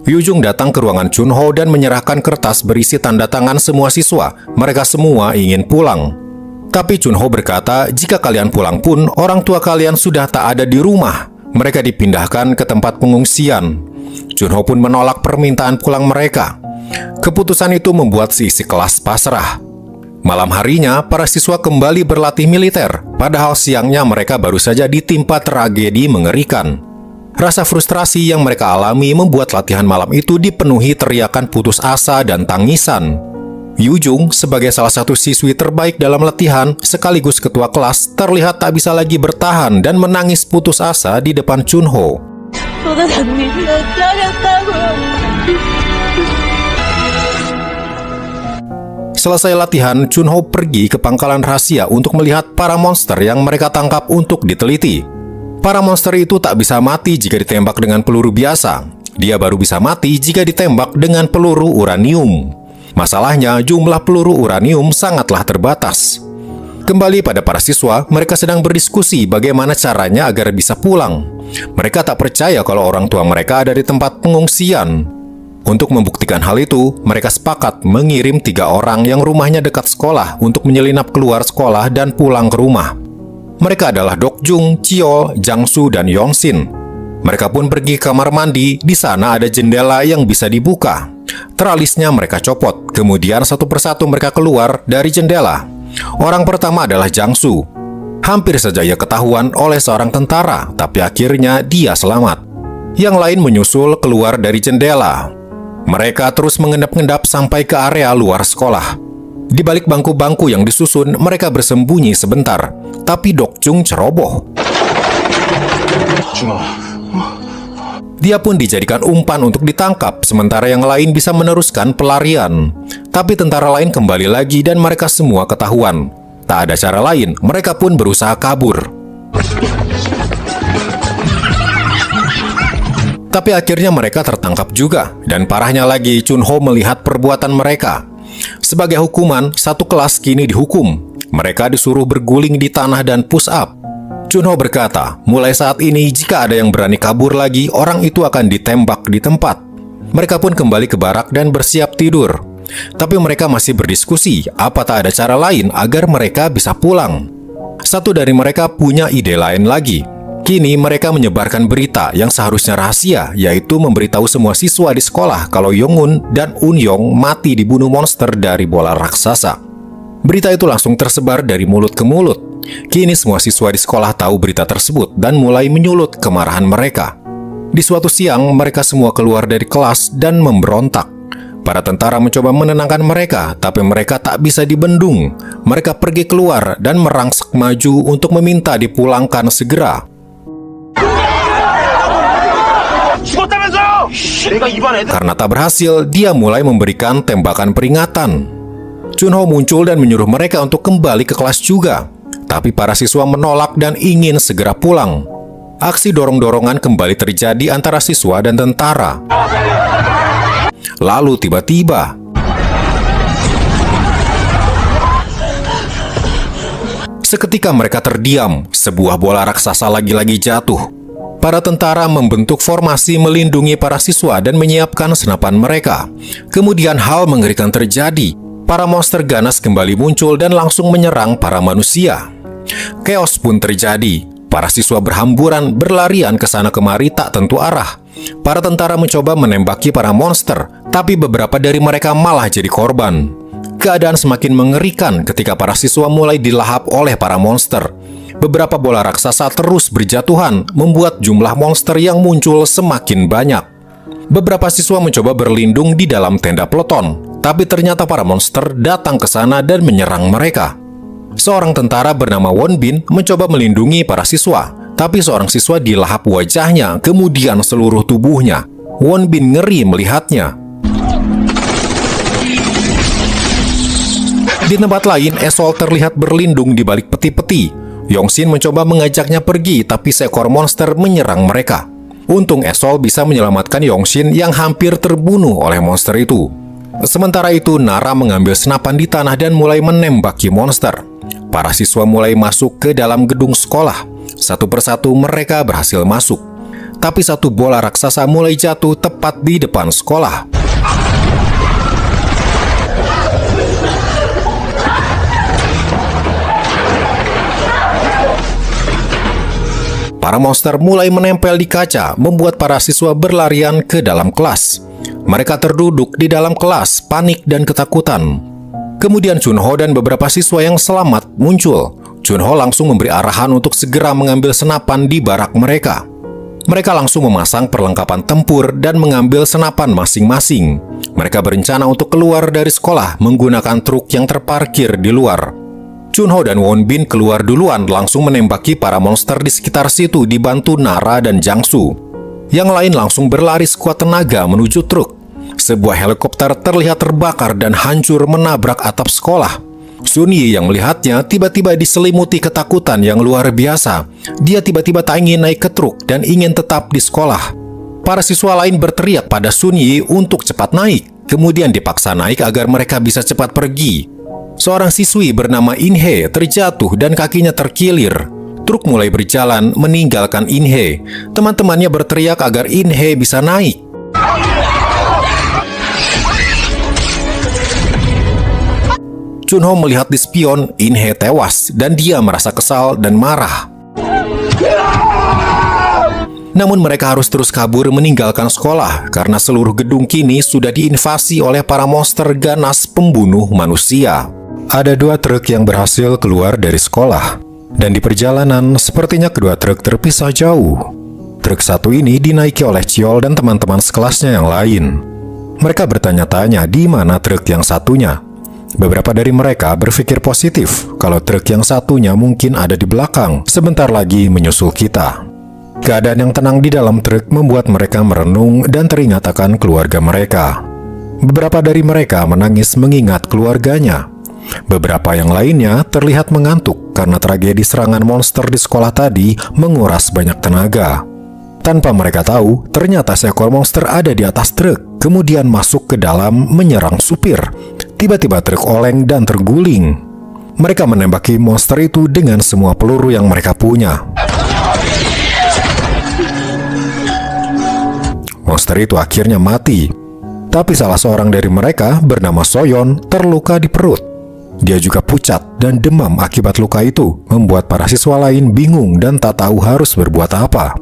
Yujung datang ke ruangan Chunho dan menyerahkan kertas berisi tanda tangan semua siswa. Mereka semua ingin pulang. Tapi Chunho berkata, jika kalian pulang pun, orang tua kalian sudah tak ada di rumah. Mereka dipindahkan ke tempat pengungsian. Chunho pun menolak permintaan pulang mereka. Keputusan itu membuat si isi kelas pasrah. Malam harinya, para siswa kembali berlatih militer. Padahal siangnya mereka baru saja ditimpa tragedi mengerikan. Rasa frustrasi yang mereka alami membuat latihan malam itu dipenuhi teriakan putus asa dan tangisan. Yujung, sebagai salah satu siswi terbaik dalam latihan, sekaligus ketua kelas, terlihat tak bisa lagi bertahan dan menangis putus asa di depan Chunho. Selesai latihan, Chunho pergi ke pangkalan rahasia untuk melihat para monster yang mereka tangkap untuk diteliti. Para monster itu tak bisa mati jika ditembak dengan peluru biasa. Dia baru bisa mati jika ditembak dengan peluru uranium. Masalahnya, jumlah peluru uranium sangatlah terbatas. Kembali pada para siswa, mereka sedang berdiskusi bagaimana caranya agar bisa pulang. Mereka tak percaya kalau orang tua mereka ada di tempat pengungsian. Untuk membuktikan hal itu, mereka sepakat mengirim 3 orang yang rumahnya dekat sekolah untuk menyelinap keluar sekolah dan pulang ke rumah. Mereka adalah Dokjung, Chiol, Jangsu, dan Yongsin. Mereka pun pergi ke kamar mandi. Di sana ada jendela yang bisa dibuka. Teralisnya mereka copot. Kemudian satu persatu mereka keluar dari jendela. Orang pertama adalah Jangsu. Hampir saja ia ketahuan oleh seorang tentara, tapi akhirnya dia selamat. Yang lain menyusul keluar dari jendela. Mereka terus mengendap-endap sampai ke area luar sekolah. Di balik bangku-bangku yang disusun, mereka bersembunyi sebentar. Tapi Dokjung ceroboh. Dia pun dijadikan umpan untuk ditangkap, sementara yang lain bisa meneruskan pelarian. Tapi tentara lain kembali lagi dan mereka semua ketahuan. Tak ada cara lain, mereka pun berusaha kabur. Tapi akhirnya mereka tertangkap juga. Dan parahnya lagi, Chunho melihat perbuatan mereka. Sebagai hukuman, satu kelas kini dihukum. Mereka disuruh berguling di tanah dan push up. Chunho berkata, mulai saat ini jika ada yang berani kabur lagi, orang itu akan ditembak di tempat. Mereka pun kembali ke barak dan bersiap tidur. Tapi mereka masih berdiskusi, apa tak ada cara lain agar mereka bisa pulang. Satu dari mereka punya ide lain lagi. Kini mereka menyebarkan berita yang seharusnya rahasia, yaitu memberitahu semua siswa di sekolah kalau Yongun dan Unyong mati dibunuh monster dari bola raksasa. Berita itu langsung tersebar dari mulut ke mulut. Kini semua siswa di sekolah tahu berita tersebut dan mulai menyulut kemarahan mereka. Di suatu siang, mereka semua keluar dari kelas dan memberontak. Para tentara mencoba menenangkan mereka, tapi mereka tak bisa dibendung. Mereka pergi keluar dan merangsek maju untuk meminta dipulangkan segera. Karena tak berhasil, dia mulai memberikan tembakan peringatan. Chunho muncul dan menyuruh mereka untuk kembali ke kelas juga. Tapi para siswa menolak dan ingin segera pulang. Aksi dorong-dorongan kembali terjadi antara siswa dan tentara. Lalu tiba-tiba, seketika mereka terdiam, sebuah bola raksasa lagi-lagi jatuh. Para tentara membentuk formasi melindungi para siswa dan menyiapkan senapan mereka. Kemudian hal mengerikan terjadi. Para monster ganas kembali muncul dan langsung menyerang para manusia. Chaos pun terjadi. Para siswa berhamburan, berlarian ke sana kemari tak tentu arah. Para tentara mencoba menembaki para monster, tapi beberapa dari mereka malah jadi korban. Keadaan semakin mengerikan ketika para siswa mulai dilahap oleh para monster. Beberapa bola raksasa terus berjatuhan, membuat jumlah monster yang muncul semakin banyak. Beberapa siswa mencoba berlindung di dalam tenda peleton, tapi ternyata para monster datang ke sana dan menyerang mereka. Seorang tentara bernama Wonbin mencoba melindungi para siswa, tapi seorang siswa dilahap wajahnya, kemudian seluruh tubuhnya. Wonbin ngeri melihatnya. Di tempat lain, Esol terlihat berlindung di balik peti-peti. Yongsin mencoba mengajaknya pergi, tapi seekor monster menyerang mereka. Untung Esol bisa menyelamatkan Yongsin yang hampir terbunuh oleh monster itu. Sementara itu, Nara mengambil senapan di tanah dan mulai menembaki monster. Para siswa mulai masuk ke dalam gedung sekolah. Satu persatu mereka berhasil masuk. tapi satu bola raksasa mulai jatuh tepat di depan sekolah. Para monster mulai menempel di kaca, membuat para siswa berlarian ke dalam kelas. Mereka terduduk di dalam kelas, panik dan ketakutan. Kemudian Chunho dan beberapa siswa yang selamat muncul. Chunho langsung memberi arahan untuk segera mengambil senapan di barak mereka. Mereka langsung memasang perlengkapan tempur dan mengambil senapan masing-masing. Mereka berencana untuk keluar dari sekolah menggunakan truk yang terparkir di luar. Chunho dan Wonbin keluar duluan langsung menembaki para monster di sekitar situ dibantu Nara dan Jangsu. Yang lain langsung berlari sekuat tenaga menuju truk. Sebuah helikopter terlihat terbakar dan hancur menabrak atap sekolah. Sun Yi yang melihatnya tiba-tiba diselimuti ketakutan yang luar biasa. Dia tiba-tiba tak ingin naik ke truk dan ingin tetap di sekolah. Para siswa lain berteriak pada Sun Yi untuk cepat naik, kemudian dipaksa naik agar mereka bisa cepat pergi. Seorang siswi bernama In-hye terjatuh dan kakinya terkilir. Truk mulai berjalan meninggalkan In-hye. Teman-temannya berteriak agar In-hye bisa naik. Chunho melihat di spion In-hye tewas dan dia merasa kesal dan marah. Namun mereka harus terus kabur meninggalkan sekolah karena seluruh gedung kini sudah diinvasi oleh para monster ganas pembunuh manusia. Ada 2 truk yang berhasil keluar dari sekolah, dan di perjalanan sepertinya kedua truk terpisah jauh. Truk satu ini dinaiki oleh Chiol dan teman-teman sekelasnya yang lain. Mereka bertanya-tanya di mana truk yang satunya. Beberapa dari mereka berpikir positif kalau truk yang satunya mungkin ada di belakang, sebentar lagi menyusul kita. Keadaan yang tenang di dalam truk membuat mereka merenung dan teringat akan keluarga mereka. Beberapa dari mereka menangis mengingat keluarganya. Beberapa yang lainnya terlihat mengantuk karena tragedi serangan monster di sekolah tadi menguras banyak tenaga. Tanpa mereka tahu, ternyata seekor monster ada di atas truk, kemudian masuk ke dalam menyerang supir. Tiba-tiba truk oleng dan terguling. Mereka menembaki monster itu dengan semua peluru yang mereka punya. Monster itu akhirnya mati. Tapi salah seorang dari mereka bernama Soyeon terluka di perut. Dia juga pucat dan demam akibat luka itu, membuat para siswa lain bingung dan tak tahu harus berbuat apa.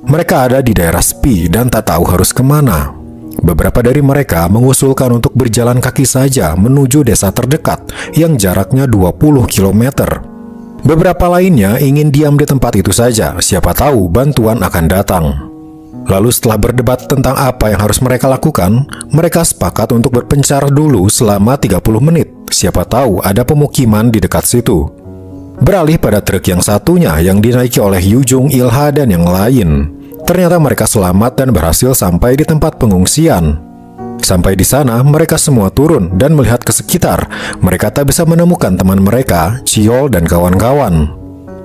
Mereka ada di daerah sepi dan tak tahu harus kemana. Beberapa dari mereka mengusulkan untuk berjalan kaki saja menuju desa terdekat yang jaraknya 20 km. Beberapa lainnya ingin diam di tempat itu saja, siapa tahu bantuan akan datang. Lalu setelah berdebat tentang apa yang harus mereka lakukan, mereka sepakat untuk berpencar dulu selama 30 menit. Siapa tahu ada pemukiman di dekat situ. Beralih pada truk yang satunya yang dinaiki oleh Yujung, Ilha, dan yang lain. Ternyata mereka selamat dan berhasil sampai di tempat pengungsian. Sampai di sana, mereka semua turun dan melihat ke sekitar. Mereka tak bisa menemukan teman mereka, Chiol dan kawan-kawan.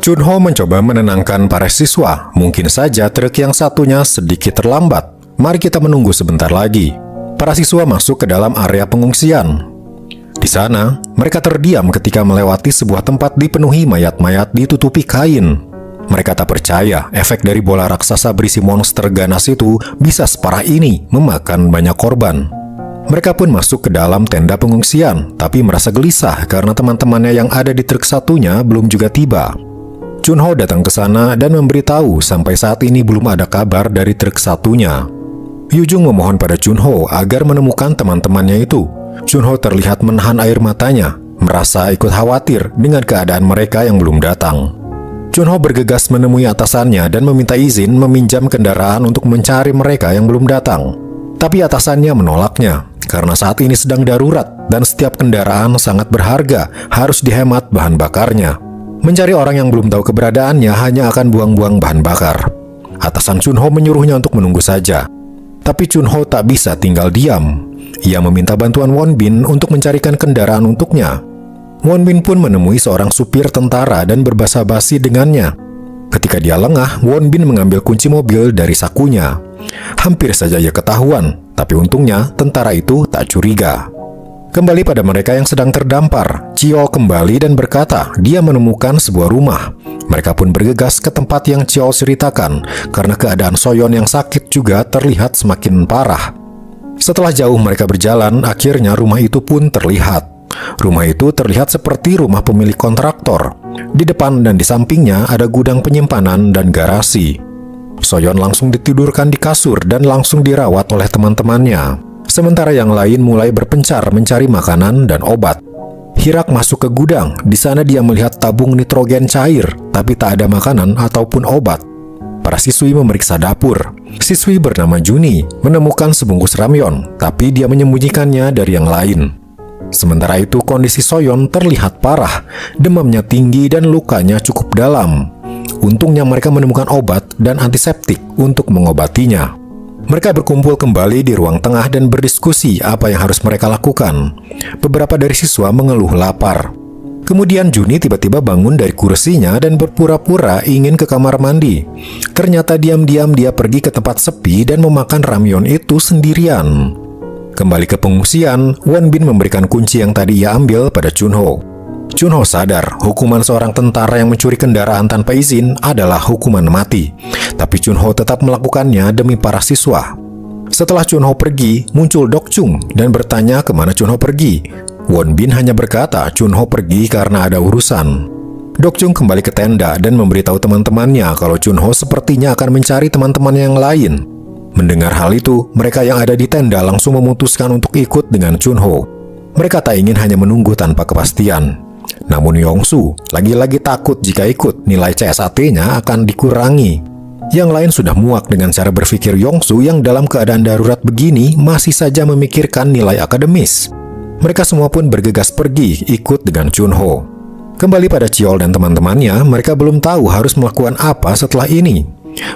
Chunho mencoba menenangkan para siswa. Mungkin saja truk yang satunya sedikit terlambat. Mari kita menunggu sebentar lagi. Para siswa masuk ke dalam area pengungsian. Di sana, mereka terdiam ketika melewati sebuah tempat dipenuhi mayat-mayat ditutupi kain. Mereka tak percaya efek dari bola raksasa berisi monster ganas itu bisa separah ini memakan banyak korban. Mereka pun masuk ke dalam tenda pengungsian, tapi merasa gelisah karena teman-temannya yang ada di truk satunya belum juga tiba. Chunho datang ke sana dan memberitahu sampai saat ini belum ada kabar dari truk satunya. Yujung memohon pada Chunho agar menemukan teman-temannya itu. Chunho terlihat menahan air matanya, merasa ikut khawatir dengan keadaan mereka yang belum datang. Chunho bergegas menemui atasannya dan meminta izin meminjam kendaraan untuk mencari mereka yang belum datang. Tapi atasannya menolaknya, karena saat ini sedang darurat dan setiap kendaraan sangat berharga, harus dihemat bahan bakarnya. Mencari orang yang belum tahu keberadaannya hanya akan buang-buang bahan bakar. Atasan Chunho menyuruhnya untuk menunggu saja. Tapi Chunho tak bisa tinggal diam. Ia meminta bantuan Wonbin untuk mencarikan kendaraan untuknya. Wonbin pun menemui seorang supir tentara dan berbasa-basi dengannya. Ketika dia lengah, Wonbin mengambil kunci mobil dari sakunya. Hampir saja ia ketahuan, tapi untungnya tentara itu tak curiga. Kembali pada mereka yang sedang terdampar, Chiol kembali dan berkata dia menemukan sebuah rumah. Mereka pun bergegas ke tempat yang Cheol ceritakan karena keadaan Soyeon yang sakit juga terlihat semakin parah. Setelah jauh mereka berjalan, akhirnya rumah itu pun terlihat. Rumah itu terlihat seperti rumah pemilik kontraktor. Di depan dan di sampingnya ada gudang penyimpanan dan garasi. Soyeon langsung ditidurkan di kasur dan langsung dirawat oleh teman-temannya. Sementara yang lain mulai berpencar mencari makanan dan obat. Hirak masuk ke gudang. Di sana dia melihat tabung nitrogen cair, tapi tak ada makanan ataupun obat. Para siswi memeriksa dapur. Siswi bernama Juni menemukan sebungkus ramyeon, tapi dia menyembunyikannya dari yang lain. Sementara itu kondisi Soyeon terlihat parah. Demamnya tinggi dan lukanya cukup dalam. Untungnya mereka menemukan obat dan antiseptik untuk mengobatinya. Mereka berkumpul kembali di ruang tengah dan berdiskusi apa yang harus mereka lakukan. Beberapa dari siswa mengeluh lapar. Kemudian Juni tiba-tiba bangun dari kursinya dan berpura-pura ingin ke kamar mandi. Ternyata diam-diam dia pergi ke tempat sepi dan memakan ramyeon itu sendirian. Kembali ke pengungsian, Wonbin memberikan kunci yang tadi ia ambil pada Chunho. Chunho sadar hukuman seorang tentara yang mencuri kendaraan tanpa izin adalah hukuman mati. Tapi Chunho tetap melakukannya demi para siswa. Setelah Chunho pergi, muncul Dokjung dan bertanya kemana Chunho pergi. Wonbin hanya berkata Chunho pergi karena ada urusan. Dokjung kembali ke tenda dan memberitahu teman-temannya kalau Chunho sepertinya akan mencari teman-teman yang lain. Mendengar hal itu, mereka yang ada di tenda langsung memutuskan untuk ikut dengan Chunho. Mereka tak ingin hanya menunggu tanpa kepastian. Namun Yongsu lagi-lagi takut jika ikut, nilai CSAT-nya akan dikurangi. Yang lain sudah muak dengan cara berpikir Yongsu yang dalam keadaan darurat begini masih saja memikirkan nilai akademis. Mereka semua pun bergegas pergi ikut dengan Chunho. Kembali pada Cheol dan teman-temannya, mereka belum tahu harus melakukan apa setelah ini.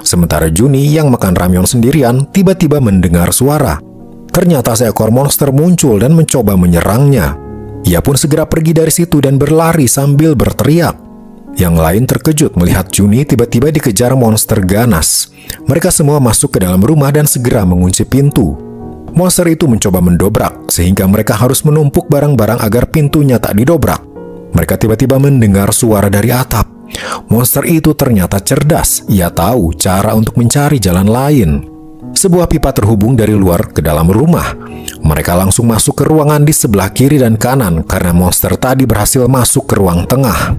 Sementara Juni yang makan ramyeon sendirian tiba-tiba mendengar suara. Ternyata seekor monster muncul dan mencoba menyerangnya. Ia pun segera pergi dari situ dan berlari sambil berteriak. Yang lain terkejut melihat Juni tiba-tiba dikejar monster ganas. Mereka semua masuk ke dalam rumah dan segera mengunci pintu. Monster itu mencoba mendobrak, sehingga mereka harus menumpuk barang-barang agar pintunya tak didobrak. Mereka tiba-tiba mendengar suara dari atap. Monster itu ternyata cerdas. Ia tahu cara untuk mencari jalan lain. Sebuah pipa terhubung dari luar ke dalam rumah. Mereka langsung masuk ke ruangan di sebelah kiri dan kanan karena monster tadi berhasil masuk ke ruang tengah.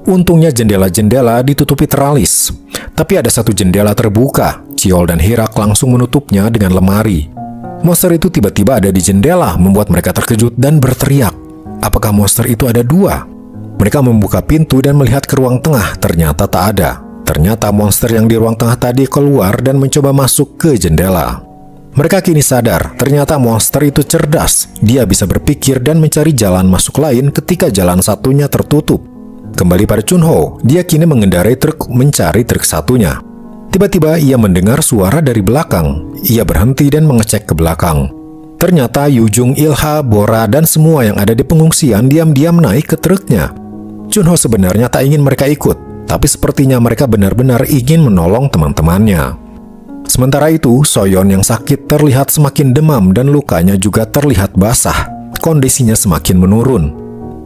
Untungnya jendela-jendela ditutupi teralis. Tapi ada satu jendela terbuka. Cheol dan Hirak langsung menutupnya dengan lemari. Monster itu tiba-tiba ada di jendela, membuat mereka terkejut dan berteriak. Apakah monster itu ada dua? Mereka membuka pintu dan melihat ke ruang tengah, ternyata tak ada. Ternyata monster yang di ruang tengah tadi keluar dan mencoba masuk ke jendela. Mereka kini sadar, ternyata monster itu cerdas. Dia bisa berpikir dan mencari jalan masuk lain ketika jalan satunya tertutup. Kembali pada Chunho, dia kini mengendarai truk mencari truk satunya. Tiba-tiba ia mendengar suara dari belakang. Ia berhenti dan mengecek ke belakang. Ternyata Yujung, Ilha, Bora, dan semua yang ada di pengungsian diam-diam naik ke truknya. Chunho sebenarnya tak ingin mereka ikut, tapi sepertinya mereka benar-benar ingin menolong teman-temannya. Sementara itu, Soyeon yang sakit terlihat semakin demam dan lukanya juga terlihat basah. Kondisinya semakin menurun.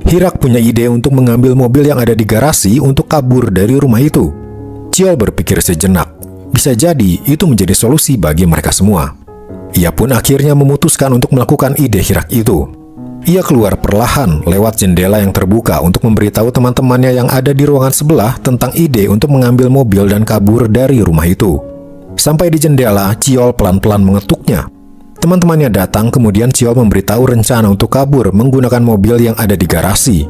Hirak punya ide untuk mengambil mobil yang ada di garasi untuk kabur dari rumah itu. Cheol berpikir sejenak. Bisa jadi itu menjadi solusi bagi mereka semua. Ia pun akhirnya memutuskan untuk melakukan ide Hirak itu. Ia keluar perlahan lewat jendela yang terbuka untuk memberitahu teman-temannya yang ada di ruangan sebelah tentang ide untuk mengambil mobil dan kabur dari rumah itu. Sampai di jendela, Cheol pelan-pelan mengetuknya. Teman-temannya datang, kemudian Cheol memberitahu rencana untuk kabur menggunakan mobil yang ada di garasi.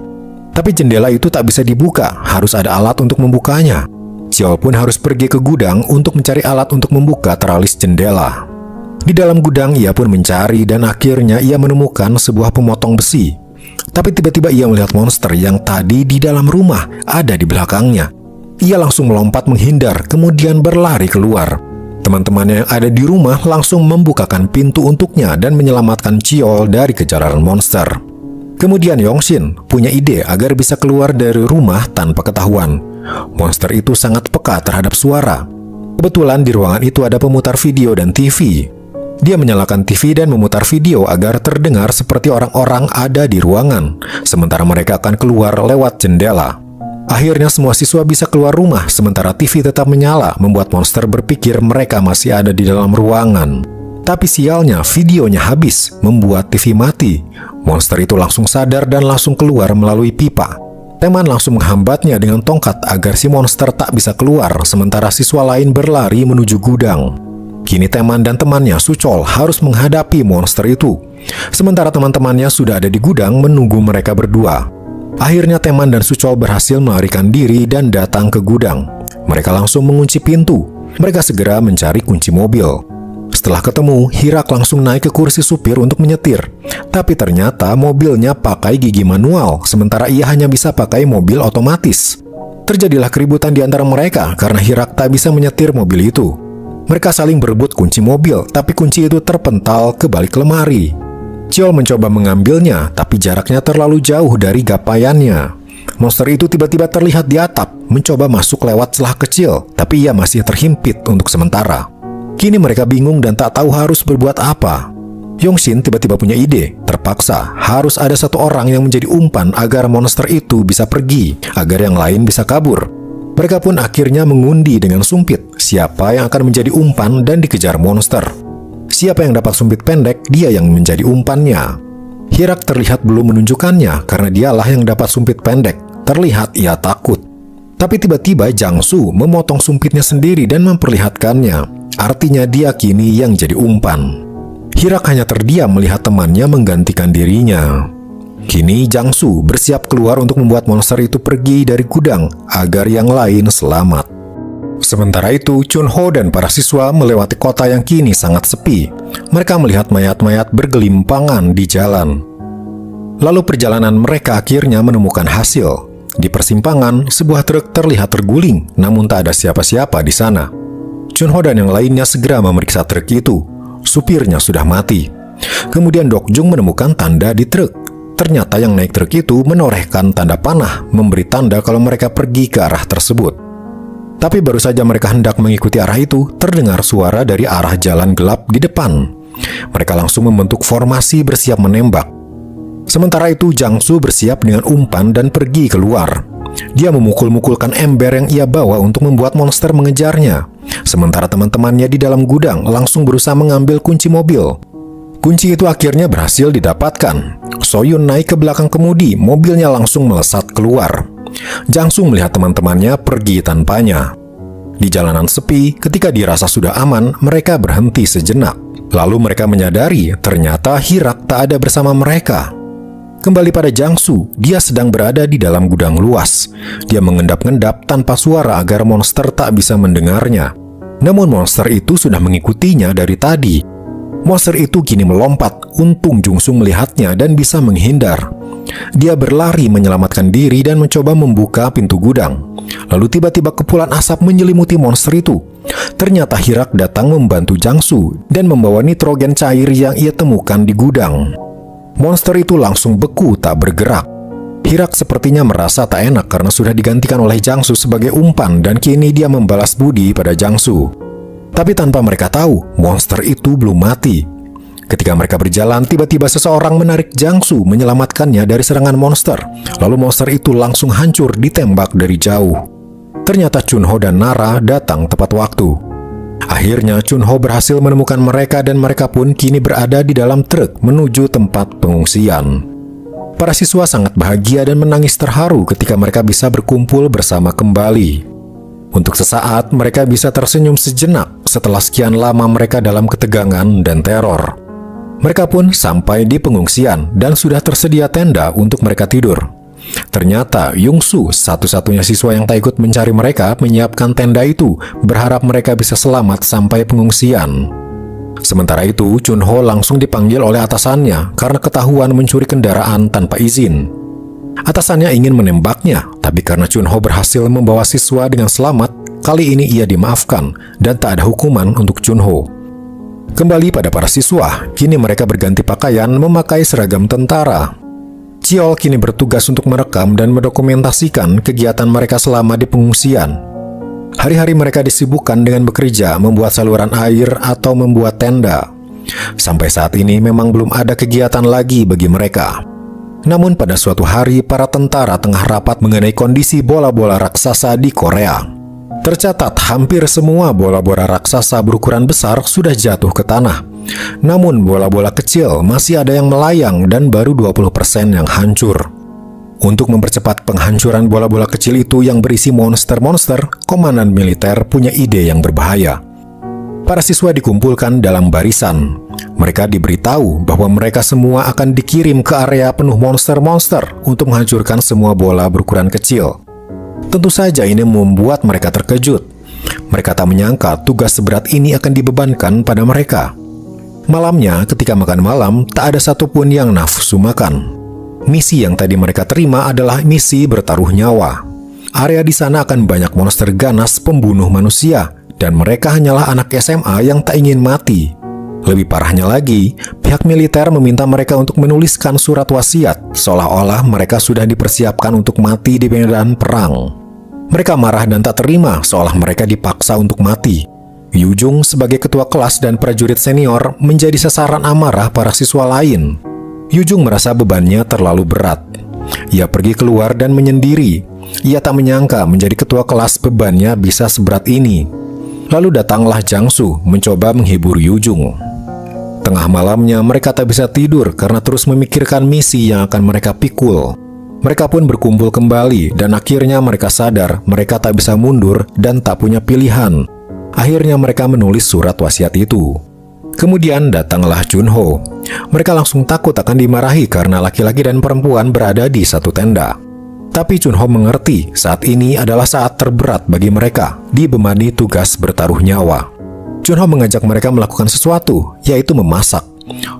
Tapi jendela itu tak bisa dibuka, harus ada alat untuk membukanya. Cheol pun harus pergi ke gudang untuk mencari alat untuk membuka teralis jendela. Di dalam gudang ia pun mencari dan akhirnya ia menemukan sebuah pemotong besi. Tapi tiba-tiba ia melihat monster yang tadi di dalam rumah ada di belakangnya. Ia langsung melompat menghindar, kemudian berlari keluar. Teman-temannya yang ada di rumah langsung membukakan pintu untuknya dan menyelamatkan Cheol dari kejaran monster. Kemudian Yongshin punya ide agar bisa keluar dari rumah tanpa ketahuan. Monster itu sangat peka terhadap suara. Kebetulan di ruangan itu ada pemutar video dan TV. Dia menyalakan TV dan memutar video agar terdengar seperti orang-orang ada di ruangan, sementara mereka akan keluar lewat jendela. Akhirnya semua siswa bisa keluar rumah sementara TV tetap menyala, membuat monster berpikir mereka masih ada di dalam ruangan. Tapi sialnya videonya habis, membuat TV mati. Monster itu langsung sadar dan langsung keluar melalui pipa. Teman langsung menghambatnya dengan tongkat agar si monster tak bisa keluar, sementara siswa lain berlari menuju gudang. Kini Teman dan temannya Suchol harus menghadapi monster itu. Sementara teman-temannya sudah ada di gudang menunggu mereka berdua. Akhirnya Teman dan Suchol berhasil melarikan diri dan datang ke gudang. Mereka langsung mengunci pintu. Mereka segera mencari kunci mobil. Setelah ketemu, Hirak langsung naik ke kursi supir untuk menyetir. Tapi ternyata mobilnya pakai gigi manual, sementara ia hanya bisa pakai mobil otomatis. Terjadilah keributan di antara mereka karena Hirak tak bisa menyetir mobil itu. Mereka saling berebut kunci mobil, tapi kunci itu terpental ke balik lemari. Chiol mencoba mengambilnya, tapi jaraknya terlalu jauh dari gapaiannya. Monster itu tiba-tiba terlihat di atap, mencoba masuk lewat celah kecil, tapi ia masih terhimpit untuk sementara. Kini mereka bingung dan tak tahu harus berbuat apa. Yongshin tiba-tiba punya ide, terpaksa harus ada satu orang yang menjadi umpan agar monster itu bisa pergi, agar yang lain bisa kabur. Mereka pun akhirnya mengundi dengan sumpit, siapa yang akan menjadi umpan dan dikejar monster. Siapa yang dapat sumpit pendek, dia yang menjadi umpannya. Hirak terlihat belum menunjukkannya karena dialah yang dapat sumpit pendek. Terlihat ia takut. Tapi tiba-tiba Jangsu memotong sumpitnya sendiri dan memperlihatkannya. Artinya dia kini yang jadi umpan. Hirak hanya terdiam melihat temannya menggantikan dirinya. Kini Jangsu bersiap keluar untuk membuat monster itu pergi dari gudang agar yang lain selamat. Sementara itu, Chunho dan para siswa melewati kota yang kini sangat sepi. Mereka melihat mayat-mayat bergelimpangan di jalan. Lalu perjalanan mereka akhirnya menemukan hasil. Di persimpangan, sebuah truk terlihat terguling, namun tak ada siapa-siapa di sana. Chunho dan yang lainnya segera memeriksa truk itu. Supirnya sudah mati. Kemudian Dokjung menemukan tanda di truk. Ternyata yang naik truk itu menorehkan tanda panah, memberi tanda kalau mereka pergi ke arah tersebut. Tapi baru saja mereka hendak mengikuti arah itu, terdengar suara dari arah jalan gelap di depan. Mereka langsung membentuk formasi bersiap menembak. Sementara itu, Jangsu bersiap dengan umpan dan pergi keluar. Dia memukul-mukulkan ember yang ia bawa untuk membuat monster mengejarnya. Sementara teman-temannya di dalam gudang langsung berusaha mengambil kunci mobil. Kunci itu akhirnya berhasil didapatkan. Soyun naik ke belakang kemudi, mobilnya langsung melesat keluar. Jangsu melihat teman-temannya pergi tanpanya. Di jalanan sepi, ketika dirasa sudah aman, mereka berhenti sejenak. Lalu mereka menyadari ternyata Hirak tak ada bersama mereka. Kembali pada Jangsu, dia sedang berada di dalam gudang luas. Dia mengendap-endap tanpa suara agar monster tak bisa mendengarnya. Namun monster itu sudah mengikutinya dari tadi. Monster itu kini melompat, untung Jungsung melihatnya dan bisa menghindar. Dia berlari menyelamatkan diri dan mencoba membuka pintu gudang. Lalu tiba-tiba kepulan asap menyelimuti monster itu. Ternyata Hirak datang membantu Jangsu dan membawa nitrogen cair yang ia temukan di gudang. Monster itu langsung beku tak bergerak. Hirak sepertinya merasa tak enak karena sudah digantikan oleh Jangsu sebagai umpan dan kini dia membalas budi pada Jangsu. Tapi tanpa mereka tahu, monster itu belum mati. Ketika mereka berjalan, tiba-tiba seseorang menarik Jangsu menyelamatkannya dari serangan monster. Lalu monster itu langsung hancur ditembak dari jauh. Ternyata Chunho dan Nara datang tepat waktu. Akhirnya Chunho berhasil menemukan mereka dan mereka pun kini berada di dalam truk menuju tempat pengungsian. Para siswa sangat bahagia dan menangis terharu ketika mereka bisa berkumpul bersama kembali. Untuk sesaat mereka bisa tersenyum sejenak setelah sekian lama mereka dalam ketegangan dan teror. Mereka pun sampai di pengungsian dan sudah tersedia tenda untuk mereka tidur. Ternyata Yungsu, satu-satunya siswa yang tak ikut mencari mereka, menyiapkan tenda itu, berharap mereka bisa selamat sampai pengungsian. Sementara itu, Chunho langsung dipanggil oleh atasannya karena ketahuan mencuri kendaraan tanpa izin. Atasannya ingin menembaknya, tapi karena Chunho berhasil membawa siswa dengan selamat, kali ini ia dimaafkan dan tak ada hukuman untuk Chunho. Kembali pada para siswa, kini mereka berganti pakaian memakai seragam tentara. Chiol kini bertugas untuk merekam dan mendokumentasikan kegiatan mereka selama di pengungsian. Hari-hari mereka disibukkan dengan bekerja, membuat saluran air atau membuat tenda. Sampai saat ini memang belum ada kegiatan lagi bagi mereka. Namun pada suatu hari, para tentara tengah rapat mengenai kondisi bola-bola raksasa di Korea. Tercatat hampir semua bola-bola raksasa berukuran besar sudah jatuh ke tanah. Namun bola-bola kecil masih ada yang melayang dan baru 20% yang hancur. Untuk mempercepat penghancuran bola-bola kecil itu yang berisi monster-monster, komandan militer punya ide yang berbahaya. Para siswa dikumpulkan dalam barisan. Mereka diberitahu bahwa mereka semua akan dikirim ke area penuh monster-monster untuk menghancurkan semua bola berukuran kecil. Tentu saja ini membuat mereka terkejut. Mereka tak menyangka tugas seberat ini akan dibebankan pada mereka. Malamnya, ketika makan malam, tak ada satupun yang nafsu makan. Misi yang tadi mereka terima adalah misi bertaruh nyawa. Area di sana akan banyak monster ganas pembunuh manusia, dan mereka hanyalah anak SMA yang tak ingin mati. Lebih parahnya lagi, pihak militer meminta mereka untuk menuliskan surat wasiat, seolah-olah mereka sudah dipersiapkan untuk mati di medan perang. Mereka marah dan tak terima, seolah mereka dipaksa untuk mati. Yujung sebagai ketua kelas dan prajurit senior menjadi sasaran amarah para siswa lain. Yujung merasa bebannya terlalu berat. Ia pergi keluar dan menyendiri. Ia tak menyangka menjadi ketua kelas bebannya bisa seberat ini. Lalu datanglah Jangsu mencoba menghibur Yujung. Tengah malamnya mereka tak bisa tidur karena terus memikirkan misi yang akan mereka pikul. Mereka pun berkumpul kembali dan akhirnya mereka sadar mereka tak bisa mundur dan tak punya pilihan. Akhirnya mereka menulis surat wasiat itu. Kemudian datanglah Chunho. Mereka langsung takut akan dimarahi karena laki-laki dan perempuan berada di satu tenda. Tapi Chunho mengerti saat ini adalah saat terberat bagi mereka, dibebani tugas bertaruh nyawa. Chunho mengajak mereka melakukan sesuatu, yaitu memasak.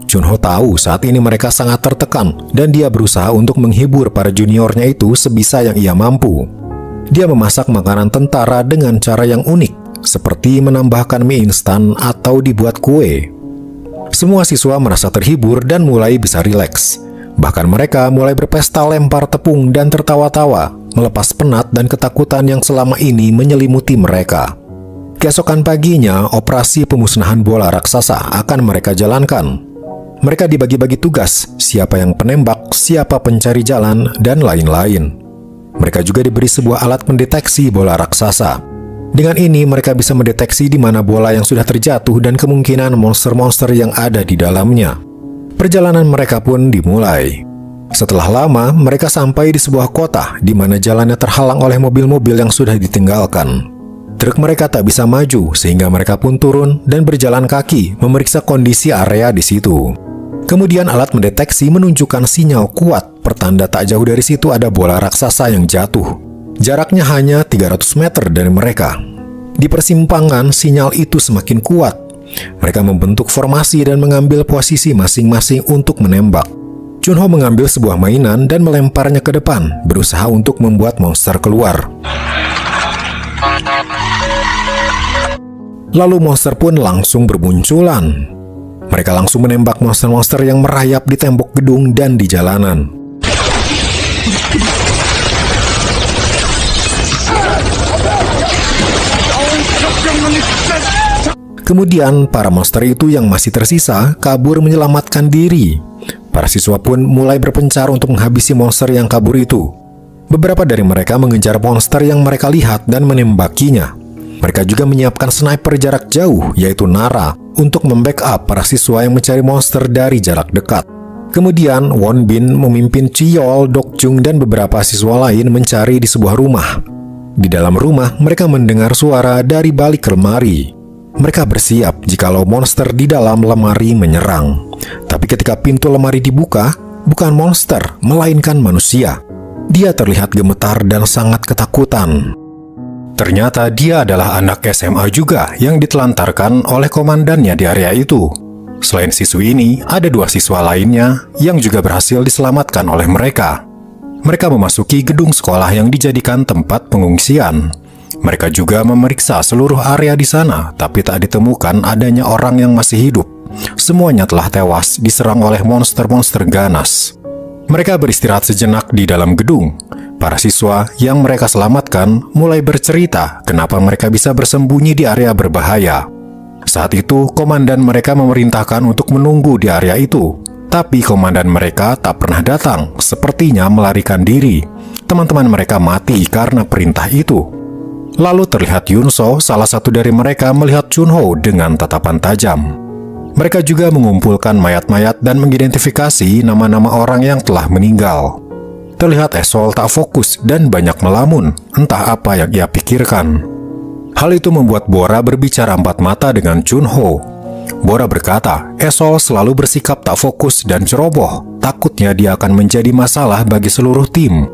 Chunho tahu saat ini mereka sangat tertekan dan dia berusaha untuk menghibur para juniornya itu sebisa yang ia mampu. Dia memasak makanan tentara dengan cara yang unik, seperti menambahkan mie instan atau dibuat kue. Semua siswa merasa terhibur dan mulai bisa rileks. Bahkan mereka mulai berpesta lempar tepung dan tertawa-tawa, melepas penat dan ketakutan yang selama ini menyelimuti mereka. Keesokan paginya, operasi pemusnahan bola raksasa akan mereka jalankan. Mereka dibagi-bagi tugas, siapa yang penembak, siapa pencari jalan, dan lain-lain. Mereka juga diberi sebuah alat mendeteksi bola raksasa. Dengan ini, mereka bisa mendeteksi di mana bola yang sudah terjatuh dan kemungkinan monster-monster yang ada di dalamnya. Perjalanan mereka pun dimulai. Setelah lama, mereka sampai di sebuah kota di mana jalannya terhalang oleh mobil-mobil yang sudah ditinggalkan. Truk mereka tak bisa maju, sehingga mereka pun turun dan berjalan kaki memeriksa kondisi area di situ. Kemudian alat mendeteksi menunjukkan sinyal kuat, pertanda tak jauh dari situ ada bola raksasa yang jatuh. Jaraknya hanya 300 meter dari mereka. Di persimpangan, sinyal itu semakin kuat. Mereka membentuk formasi dan mengambil posisi masing-masing untuk menembak. Chunho mengambil sebuah mainan dan melemparnya ke depan, berusaha untuk membuat monster keluar. Lalu monster pun langsung bermunculan. Mereka langsung menembak monster-monster yang merayap di tembok gedung dan di jalanan. Kemudian, para monster itu yang masih tersisa kabur menyelamatkan diri. Para siswa pun mulai berpencar untuk menghabisi monster yang kabur itu. Beberapa dari mereka mengejar monster yang mereka lihat dan menembakinya. Mereka juga menyiapkan sniper jarak jauh, yaitu Nara, untuk membackup para siswa yang mencari monster dari jarak dekat. Kemudian, Won Bin memimpin Chiyol, Dokjung, dan beberapa siswa lain mencari di sebuah rumah. Di dalam rumah, mereka mendengar suara dari balik lemari. Mereka bersiap jikalau monster di dalam lemari menyerang. Tapi ketika pintu lemari dibuka, bukan monster, melainkan manusia. Dia terlihat gemetar dan sangat ketakutan. Ternyata dia adalah anak SMA juga yang ditelantarkan oleh komandannya di area itu. Selain siswi ini, ada 2 siswa lainnya yang juga berhasil diselamatkan oleh mereka. Mereka memasuki gedung sekolah yang dijadikan tempat pengungsian. Mereka juga memeriksa seluruh area di sana, tapi tak ditemukan adanya orang yang masih hidup. Semuanya telah tewas diserang oleh monster-monster ganas. Mereka beristirahat sejenak di dalam gedung. Para siswa yang mereka selamatkan mulai bercerita kenapa mereka bisa bersembunyi di area berbahaya. Saat itu, komandan mereka memerintahkan untuk menunggu di area itu. Tapi komandan mereka tak pernah datang, sepertinya melarikan diri. Teman-teman mereka mati karena perintah itu. Lalu terlihat Yunso, salah satu dari mereka, melihat Chunho dengan tatapan tajam. Mereka juga mengumpulkan mayat-mayat dan mengidentifikasi nama-nama orang yang telah meninggal. Terlihat Esol tak fokus dan banyak melamun, entah apa yang ia pikirkan. Hal itu membuat Bora berbicara empat mata dengan Chunho. Bora berkata, Esol selalu bersikap tak fokus dan ceroboh, takutnya dia akan menjadi masalah bagi seluruh tim.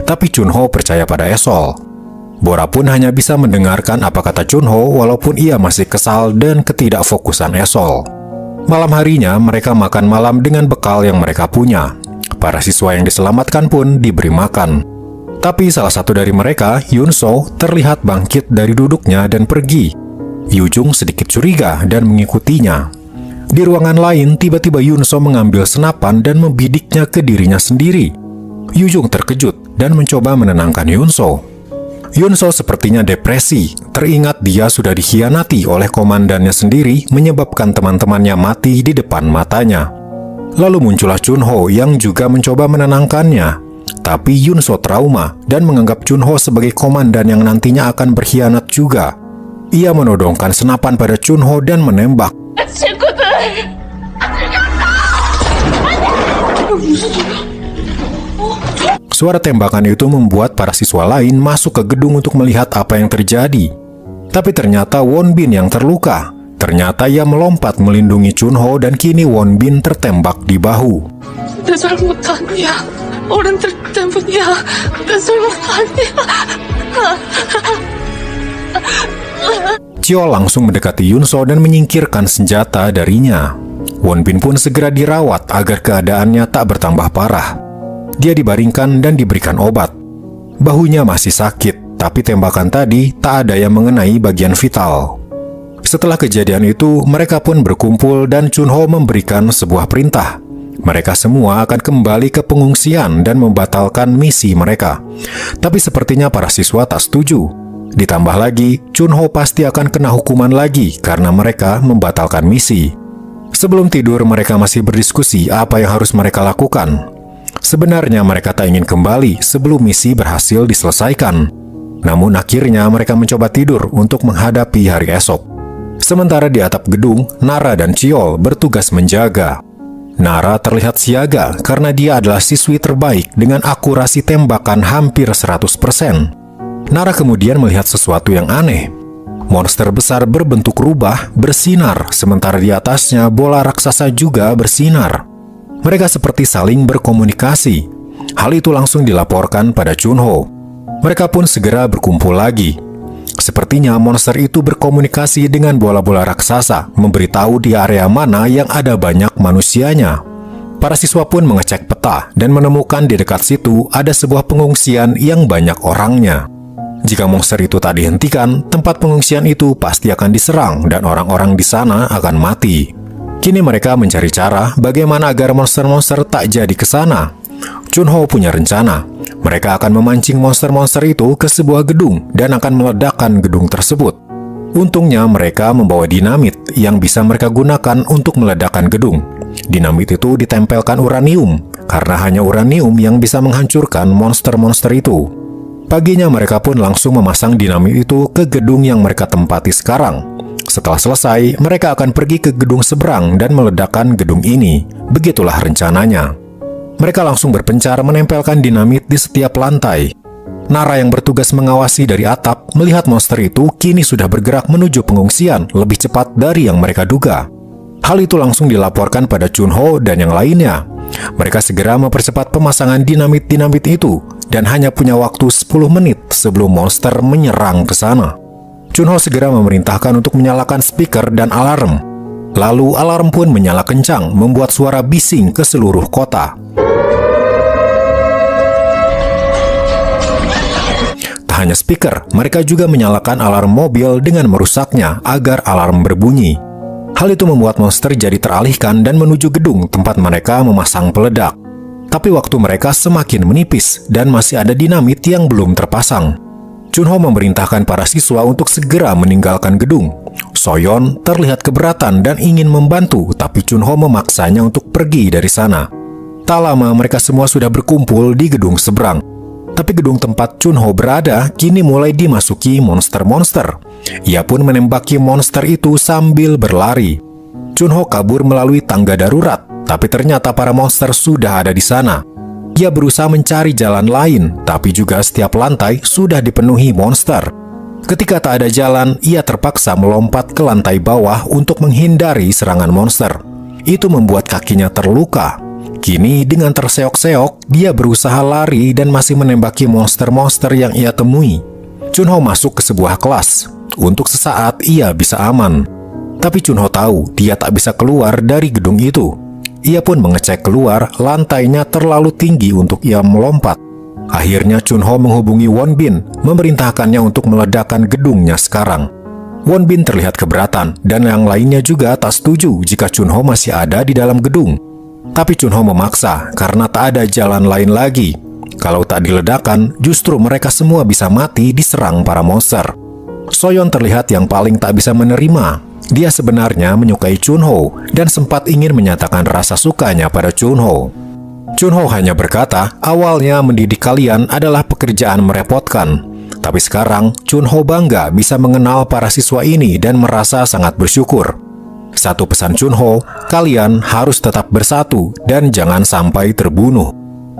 Tapi Chunho percaya pada Esol. Bora pun hanya bisa mendengarkan apa kata Chunho walaupun ia masih kesal dan ketidakfokusan Esol. Malam harinya mereka makan malam dengan bekal yang mereka punya. Para siswa yang diselamatkan pun diberi makan. Tapi salah satu dari mereka, Yunso, terlihat bangkit dari duduknya dan pergi. Yujung sedikit curiga dan mengikutinya. Di ruangan lain, tiba-tiba Yunso mengambil senapan dan membidiknya ke dirinya sendiri. Yujung terkejut dan mencoba menenangkan Yunso. Yunso sepertinya depresi, teringat dia sudah dikhianati oleh komandannya sendiri, menyebabkan teman-temannya mati di depan matanya. Lalu muncullah Chunho yang juga mencoba menenangkannya. Tapi Yunso trauma dan menganggap Chunho sebagai komandan yang nantinya akan berkhianat juga. Ia menodongkan senapan pada Chunho dan menembak. Suara tembakan itu membuat para siswa lain masuk ke gedung untuk melihat apa yang terjadi. Tapi ternyata Wonbin yang terluka. Ternyata ia melompat melindungi Chunho dan kini Wonbin tertembak di bahu. 내 잘못 아니야. 어른들 때문이야. 내 잘못 아니야. Chio langsung mendekati Yunso dan menyingkirkan senjata darinya. Wonbin pun segera dirawat agar keadaannya tak bertambah parah. Dia dibaringkan dan diberikan obat. Bahunya masih sakit, tapi tembakan tadi tak ada yang mengenai bagian vital. Setelah kejadian itu, mereka pun berkumpul dan Chunho memberikan sebuah perintah. Mereka semua akan kembali ke pengungsian dan membatalkan misi mereka. Tapi sepertinya para siswa tak setuju. Ditambah lagi, Chunho pasti akan kena hukuman lagi karena mereka membatalkan misi. Sebelum tidur, mereka masih berdiskusi apa yang harus mereka lakukan. Sebenarnya mereka tak ingin kembali sebelum misi berhasil diselesaikan. Namun akhirnya mereka mencoba tidur untuk menghadapi hari esok. Sementara di atap gedung, Nara dan Chiol bertugas menjaga. Nara terlihat siaga karena dia adalah siswi terbaik dengan akurasi tembakan hampir 100%. Nara kemudian melihat sesuatu yang aneh. Monster besar berbentuk rubah bersinar, sementara di atasnya bola raksasa juga bersinar. Mereka seperti saling berkomunikasi. Hal itu langsung dilaporkan pada Chunho. Mereka pun segera berkumpul lagi. Sepertinya monster itu berkomunikasi dengan bola-bola raksasa, memberitahu di area mana yang ada banyak manusianya. Para siswa pun mengecek peta dan menemukan di dekat situ ada sebuah pengungsian yang banyak orangnya. Jika monster itu tak dihentikan, tempat pengungsian itu pasti akan diserang dan orang-orang di sana akan mati. Kini mereka mencari cara bagaimana agar monster-monster tak jadi ke sana. Chunho punya rencana. Mereka akan memancing monster-monster itu ke sebuah gedung dan akan meledakkan gedung tersebut. Untungnya mereka membawa dinamit yang bisa mereka gunakan untuk meledakkan gedung. Dinamit itu ditempelkan uranium, karena hanya uranium yang bisa menghancurkan monster-monster itu. Paginya mereka pun langsung memasang dinamit itu ke gedung yang mereka tempati sekarang. Setelah selesai, mereka akan pergi ke gedung seberang dan meledakkan gedung ini. Begitulah rencananya. Mereka langsung berpencar menempelkan dinamit di setiap lantai. Nara yang bertugas mengawasi dari atap melihat monster itu kini sudah bergerak menuju pengungsian lebih cepat dari yang mereka duga. Hal itu langsung dilaporkan pada Chunho dan yang lainnya. Mereka segera mempercepat pemasangan dinamit-dinamit itu dan hanya punya waktu 10 menit sebelum monster menyerang ke sana. Chunho segera memerintahkan untuk menyalakan speaker dan alarm. Lalu alarm pun menyala kencang, membuat suara bising ke seluruh kota. Tak hanya speaker, mereka juga menyalakan alarm mobil dengan merusaknya agar alarm berbunyi. Hal itu membuat monster jadi teralihkan dan menuju gedung tempat mereka memasang peledak. Tapi waktu mereka semakin menipis dan masih ada dinamit yang belum terpasang. Chunho memerintahkan para siswa untuk segera meninggalkan gedung. Soyeon terlihat keberatan dan ingin membantu, tapi Chunho memaksanya untuk pergi dari sana. Tak lama mereka semua sudah berkumpul di gedung seberang. Tapi gedung tempat Chunho berada kini mulai dimasuki monster-monster. Ia pun menembaki monster itu sambil berlari. Chunho kabur melalui tangga darurat, tapi ternyata para monster sudah ada di sana. Ia berusaha mencari jalan lain, tapi juga setiap lantai sudah dipenuhi monster. Ketika tak ada jalan, ia terpaksa melompat ke lantai bawah untuk menghindari serangan monster. Itu membuat kakinya terluka. Kini dengan terseok-seok, dia berusaha lari dan masih menembaki monster-monster yang ia temui. Chunho masuk ke sebuah kelas. Untuk sesaat ia bisa aman. Tapi Chunho tahu dia tak bisa keluar dari gedung itu. Ia pun mengecek keluar, lantainya terlalu tinggi untuk ia melompat. Akhirnya Chunho menghubungi Wonbin, memerintahkannya untuk meledakkan gedungnya sekarang. Wonbin terlihat keberatan, dan yang lainnya juga tak setuju jika Chunho masih ada di dalam gedung. Tapi Chunho memaksa karena tak ada jalan lain lagi. Kalau tak diledakkan, justru mereka semua bisa mati diserang para monster. Soyeon terlihat yang paling tak bisa menerima. Dia sebenarnya menyukai Chunho dan sempat ingin menyatakan rasa sukanya pada Chunho. Chunho hanya berkata, awalnya mendidik kalian adalah pekerjaan merepotkan. Tapi sekarang, Chunho bangga bisa mengenal para siswa ini dan merasa sangat bersyukur. Satu pesan Chunho, kalian harus tetap bersatu dan jangan sampai terbunuh.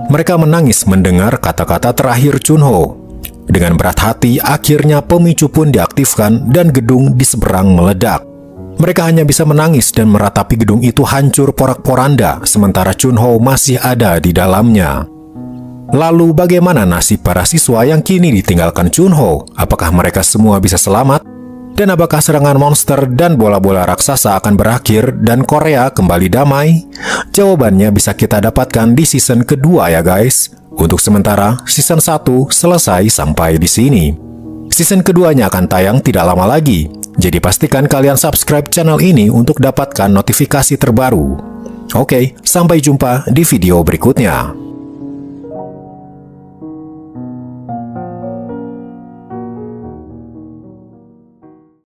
Mereka menangis mendengar kata-kata terakhir Chunho. Dengan berat hati, akhirnya pemicu pun diaktifkan dan gedung di seberang meledak. Mereka hanya bisa menangis dan meratapi gedung itu hancur porak-poranda, sementara Chunho masih ada di dalamnya. Lalu bagaimana nasib para siswa yang kini ditinggalkan Chunho? Apakah mereka semua bisa selamat? Dan apakah serangan monster dan bola-bola raksasa akan berakhir dan Korea kembali damai? Jawabannya bisa kita dapatkan di season kedua ya guys. Untuk sementara, season 1 selesai sampai di sini. Season keduanya akan tayang tidak lama lagi. Jadi pastikan kalian subscribe channel ini untuk dapatkan notifikasi terbaru. Oke, sampai jumpa di video berikutnya.